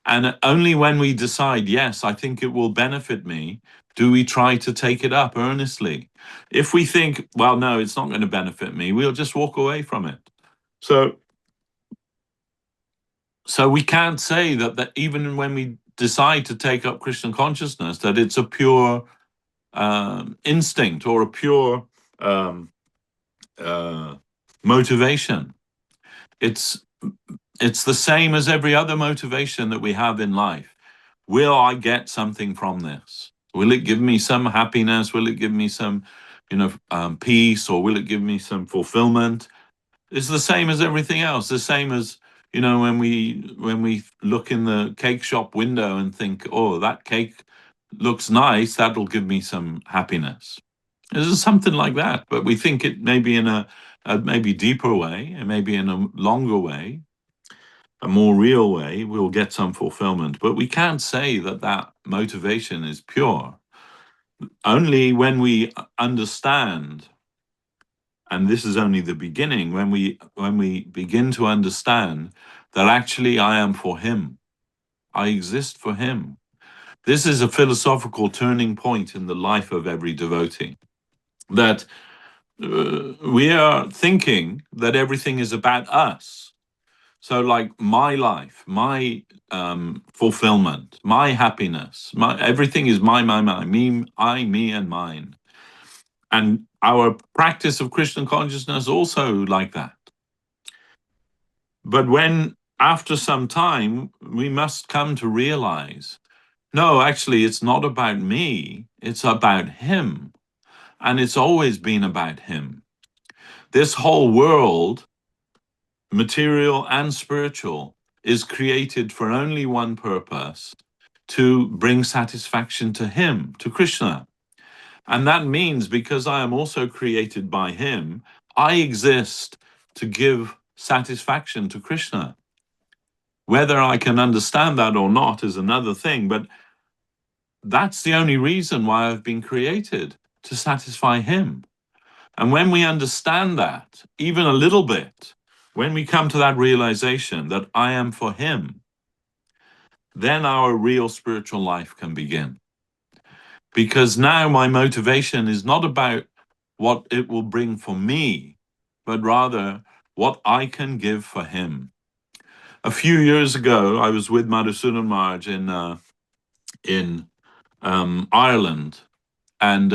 And only when we decide, yes, I think it will benefit me, do we try to take it up earnestly. If we think, well, no, it's not going to benefit me, we'll just walk away from it. So we can't say that even when we decide to take up Krishna consciousness, that it's a pure instinct or a pure motivation. It's the same as every other motivation that we have in life. Will I get something from this? Will it give me some happiness? Will it give me some, peace, or will it give me some fulfillment? It's the same as everything else. The same as, when we look in the cake shop window and think, oh, that cake looks nice, that'll give me some happiness. It's something like that, but we think it maybe in a maybe deeper way, and maybe in a longer way, a more real way, we'll get some fulfillment. But we can't say that motivation is pure. Only when we understand, and this is only the beginning, when we begin to understand that actually I am for him, I exist for him. This is a philosophical turning point in the life of every devotee, that we are thinking that everything is about us. So like my life, my fulfillment, my happiness, everything is me, I, me, and mine. And our practice of Krishna consciousness also like that. But when, after some time, we must come to realize, no, actually, it's not about me, it's about him. And it's always been about him. This whole world, material and spiritual, is created for only one purpose: to bring satisfaction to him, to Krishna. And that means, because I am also created by him, I exist to give satisfaction to Krishna. Whether I can understand that or not is another thing, but that's the only reason why I've been created, to satisfy him. And when we understand that, even a little bit, when we come to that realization that I am for him, then our real spiritual life can begin. Because now my motivation is not about what it will bring for me, but rather what I can give for him. A few years ago, I was with Srila Maharaj in Ireland, and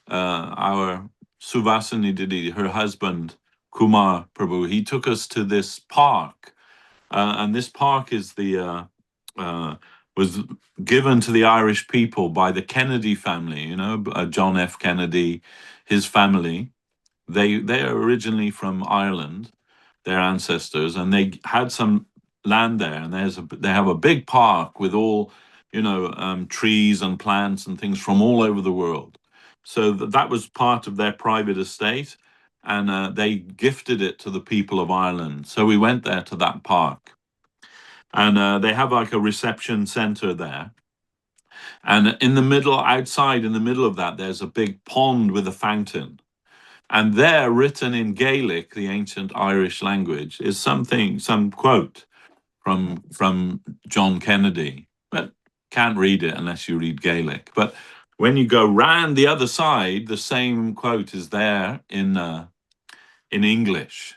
our Suvasini D.D, her husband, Kumar Prabhu, he took us to this park. And this park is was given to the Irish people by the Kennedy family, John F. Kennedy, his family. They are originally from Ireland, their ancestors, and they had some land there, and they have a big park with all, trees and plants and things from all over the world. So that was part of their private estate, and they gifted it to the people of Ireland. So we went there to that park, and they have like a reception center there. And outside in the middle of that, there's a big pond with a fountain. And there, written in Gaelic, the ancient Irish language, is some quote from John Kennedy, but can't read it unless you read Gaelic. But when you go round the other side, the same quote is there in English.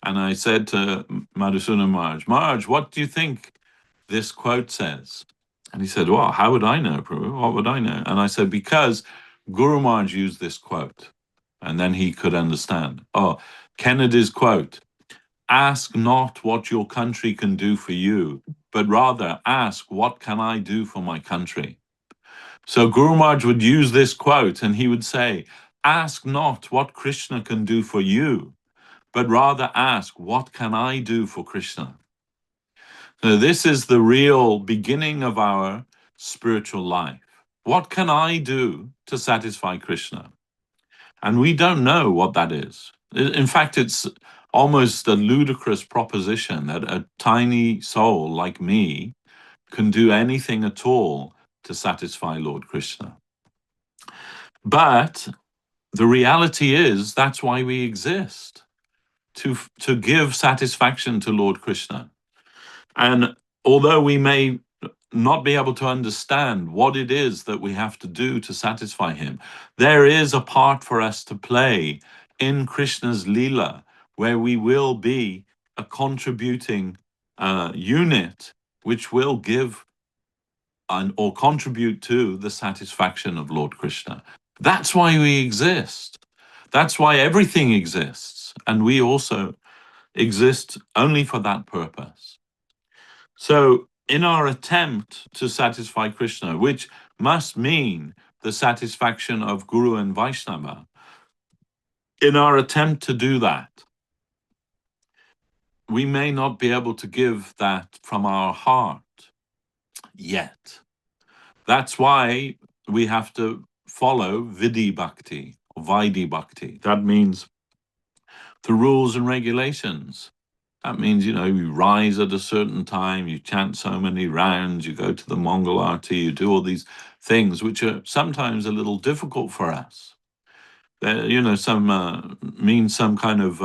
And I said to Madhusudana Maharaj, what do you think this quote says? And he said, well, how would I know, Prabhu? What would I know? And I said, because Guru Maharaj used this quote. And then he could understand. Oh, Kennedy's quote: ask not what your country can do for you, but rather ask, what can I do for my country? So Guru Maharaj would use this quote and he would say, ask not what Krishna can do for you, but rather ask, what can I do for Krishna? So this is the real beginning of our spiritual life. What can I do to satisfy Krishna? And we don't know what that is. In fact, it's almost a ludicrous proposition that a tiny soul like me can do anything at all to satisfy Lord Krishna. But the reality is that's why we exist, to give satisfaction to Lord Krishna. And although we may not be able to understand what it is that we have to do to satisfy him, there is a part for us to play in Krishna's Leela, where we will be a contributing unit which will give or contribute to the satisfaction of Lord Krishna. That's why we exist. That's why everything exists. And we also exist only for that purpose. So in our attempt to satisfy Krishna, which must mean the satisfaction of Guru and Vaishnava, in our attempt to do that, we may not be able to give that from our heart yet. That's why we have to follow Vidhi Bhakti or Vaidhi Bhakti. That means the rules and regulations. That means, you rise at a certain time, you chant so many rounds, you go to the Mongol Arti, you do all these things, which are sometimes a little difficult for us. Some means some kind of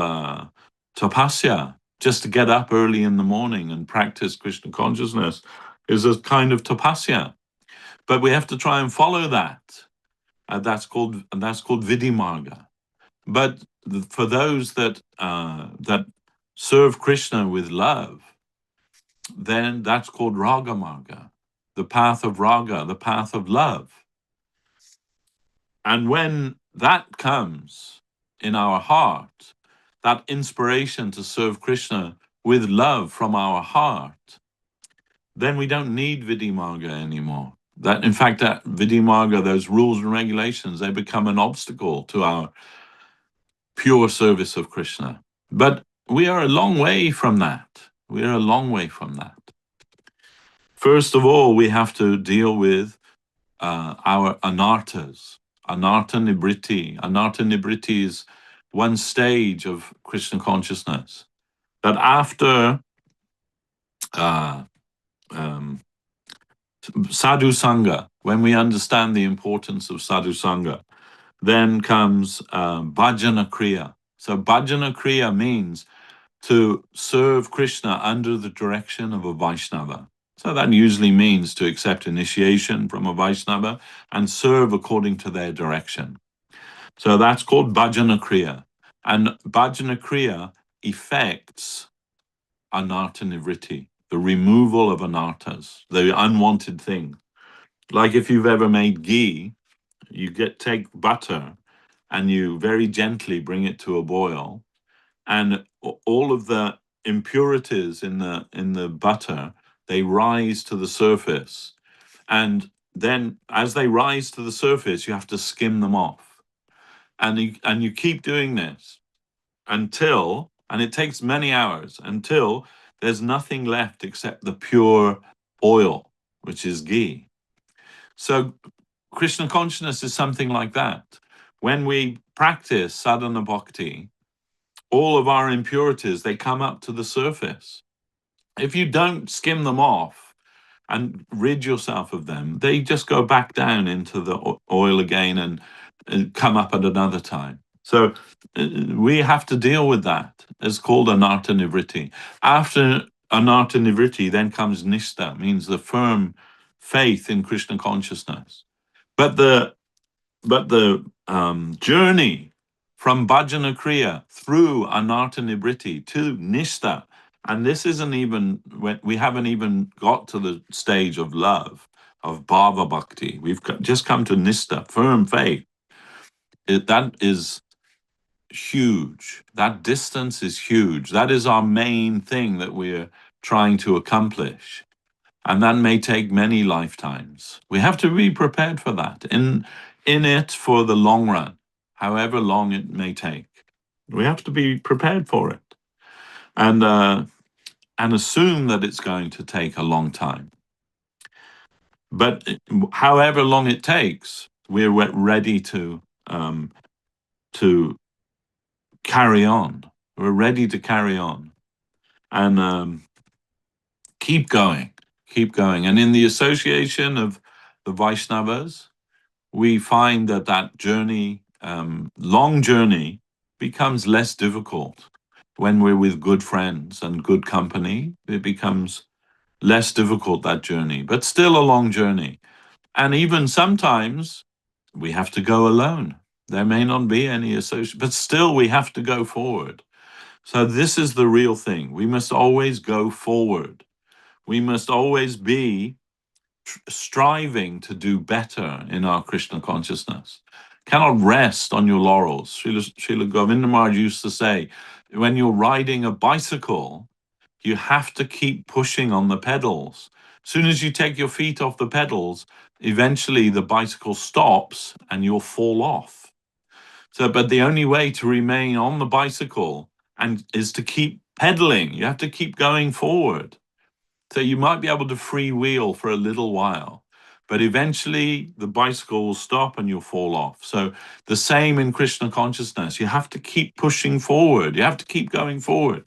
tapasya. Just to get up early in the morning and practice Krishna consciousness is a kind of tapasya. But we have to try and follow that. That's called Vidhi Marga. But for those that serve Krishna with love, then that's called Raga Marga, the path of Raga, the path of love. And when that comes in our heart, that inspiration to serve Krishna with love from our heart, then we don't need Vidhi Marga anymore. That, in fact, that Vidhi Marga, those rules and regulations, they become an obstacle to our pure service of Krishna. But we are a long way from that. We are a long way from that. First of all, we have to deal with our anarthas, anartha nibriti. Anartha nibriti is one stage of Krishna consciousness. That after sadhu sangha, when we understand the importance of sadhu sangha, then comes bhajana kriya. So bhajana kriya means to serve Krishna under the direction of a Vaishnava. So that usually means to accept initiation from a Vaishnava and serve according to their direction. So that's called bhajana kriya. And bhajana kriya effects anartha nivritti, the removal of anarthas, the unwanted thing. Like if you've ever made ghee, you take butter and you very gently bring it to a boil, and all of the impurities in the butter, they rise to the surface. And then as they rise to the surface, you have to skim them off. And you keep doing this until, and it takes many hours, until there's nothing left except the pure oil, which is ghee. So Krishna consciousness is something like that. When we practice sadhana bhakti, all of our impurities, they come up to the surface. If you don't skim them off and rid yourself of them, they just go back down into the oil again and come up at another time. So we have to deal with that. It's called anartha nivritti. After anartha nivritti, then comes nishta, means the firm faith in Krishna consciousness. But the journey from bhajana kriya through anartha nivritti to nishta, and this isn't even, we haven't even got to the stage of love, of bhava bhakti. We've just come to nishta, firm faith. That is huge. That distance is huge. That is our main thing that we're trying to accomplish. And that may take many lifetimes. We have to be prepared for that, in it for the long run, however long it may take. We have to be prepared for it, and assume that it's going to take a long time. But however long it takes, we're ready to carry on. We're ready to carry on, and keep going, keep going. And in the association of the Vaishnavas, we find that that journey, long journey, becomes less difficult when we're with good friends and good company. It becomes less difficult, that journey, but still a long journey. And even sometimes we have to go alone. There may not be any association, but still we have to go forward. So this is the real thing. We must always go forward. We must always be striving to do better in our Krishna consciousness. Cannot rest on your laurels. Srila Govinda Maharaj used to say, when you're riding a bicycle, you have to keep pushing on the pedals. As soon as you take your feet off the pedals, eventually the bicycle stops and you'll fall off. So, but the only way to remain on the bicycle is to keep pedaling. You have to keep going forward. So you might be able to freewheel for a little while, but eventually the bicycle will stop and you'll fall off. So the same in Krishna consciousness. You have to keep pushing forward. You have to keep going forward.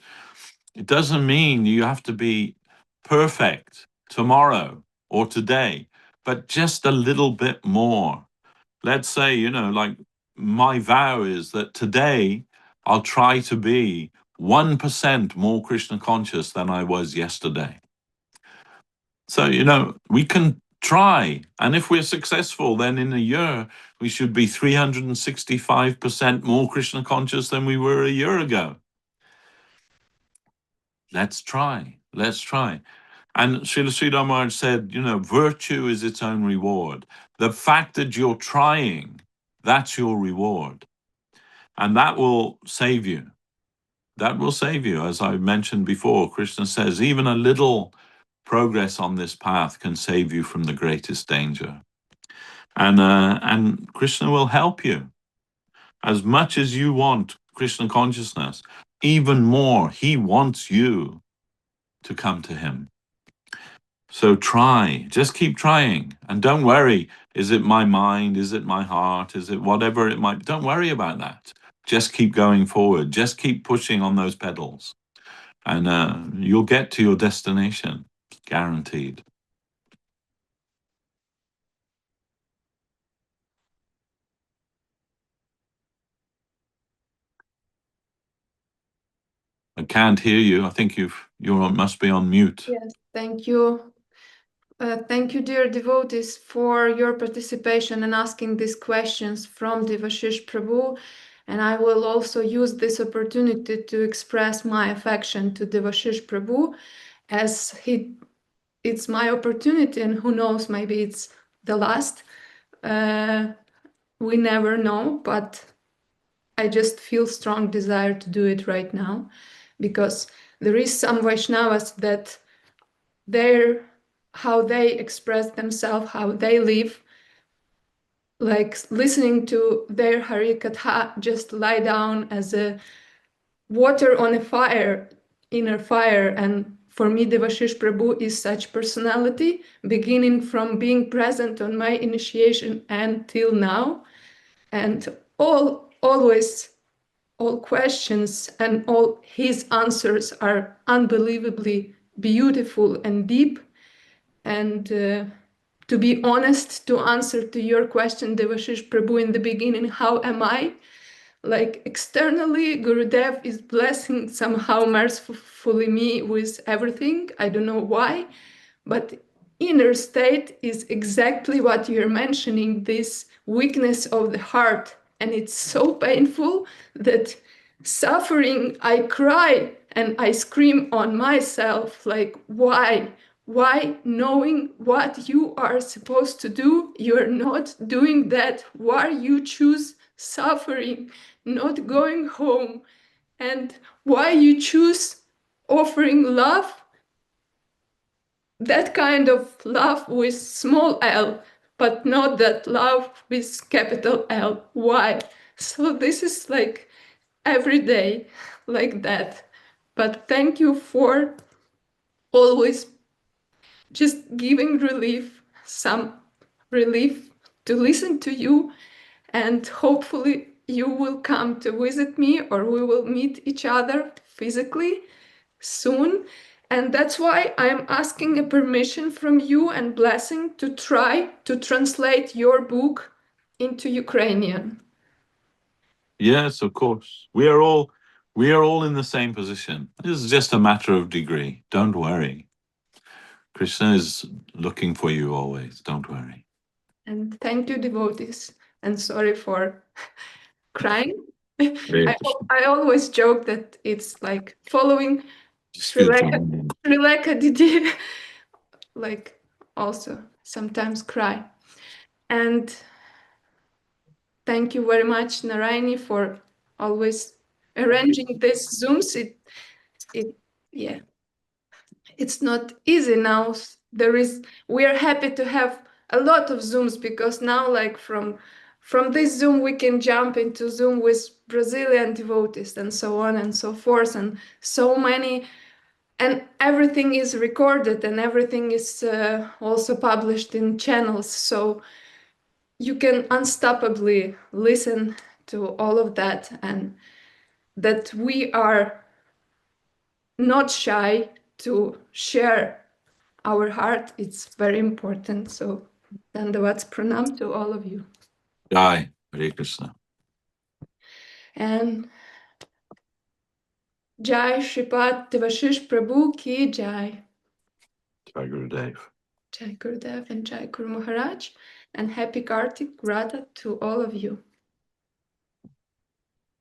It doesn't mean you have to be perfect tomorrow or today, but just a little bit more. Let's say, like my vow is that today I'll try to be 1% more Krishna conscious than I was yesterday. So, we can try. And if we're successful, then in a year, we should be 365% more Krishna conscious than we were a year ago. Let's try. Let's try. And Srila Sridhar Maharaj said, virtue is its own reward. The fact that you're trying, that's your reward. And that will save you. That will save you. As I mentioned before, Krishna says, even a little progress on this path can save you from the greatest danger. And Krishna will help you. As much as you want Krishna consciousness, even more, he wants you to come to him. So try, just keep trying. And don't worry, is it my mind? Is it my heart? Is it whatever it might be? Don't worry about that. Just keep going forward. Just keep pushing on those pedals. And you'll get to your destination, guaranteed. I can't hear you. I think you must be on mute. Yes, thank you. Thank you, dear devotees, for your participation and asking these questions from Devashish Prabhu. And I will also use this opportunity to express my affection to Devashish Prabhu, as it's my opportunity, and who knows, maybe it's the last. We never know, but I just feel strong desire to do it right now, because there is some Vaishnavas that how they express themselves, how they live, like listening to their Hari Katha, just lie down as a water on a fire, inner fire. And for me, Devashish Prabhu is such personality, beginning from being present on my initiation until now. And always, all questions and all his answers are unbelievably beautiful and deep. And to be honest, to answer to your question, Devashish Prabhu, in the beginning, how am I? Like externally, Gurudev is blessing somehow mercifully me with everything. I don't know why, but inner state is exactly what you're mentioning, this weakness of the heart. And it's so painful that suffering, I cry and I scream on myself, like, why? Why, knowing what you are supposed to do, you're not doing that? Why you choose suffering, not going home? And why you choose offering love that kind of love with small l, but not that love with capital L. Why? So this is like every day like that. But thank you for always just giving relief, some relief to listen to you. And hopefully you will come to visit me or we will meet each other physically soon. And that's why I'm asking a permission from you and blessing to try to translate your book into Ukrainian. Yes, of course. We are all in the same position. This is just a matter of degree. Don't worry. Krishna is looking for you always. Don't worry. And thank you, devotees. And sorry for crying. Hare I, Krishna. I always joke that it's like following Just feel Srila joined. D.D, like also sometimes cry. And thank you very much, Narayani, for always arranging these Zooms. It, yeah, it's not easy now. We are happy to have a lot of Zooms because now, like from this Zoom, we can jump into Zoom with Brazilian devotees and so on and so forth, and so many. And everything is recorded and everything is also published in channels. So you can unstoppably listen to all of that, and that we are not shy to share our heart. It's very important. So Dandavats Pranam to all of you. Jai. Hare Krishna. And Jai Shripad Devashish Prabhu ki Jai. Jai Gurudev. Jai Gurudev and Jai Guru Maharaj. And happy Kartik Radha to all of you.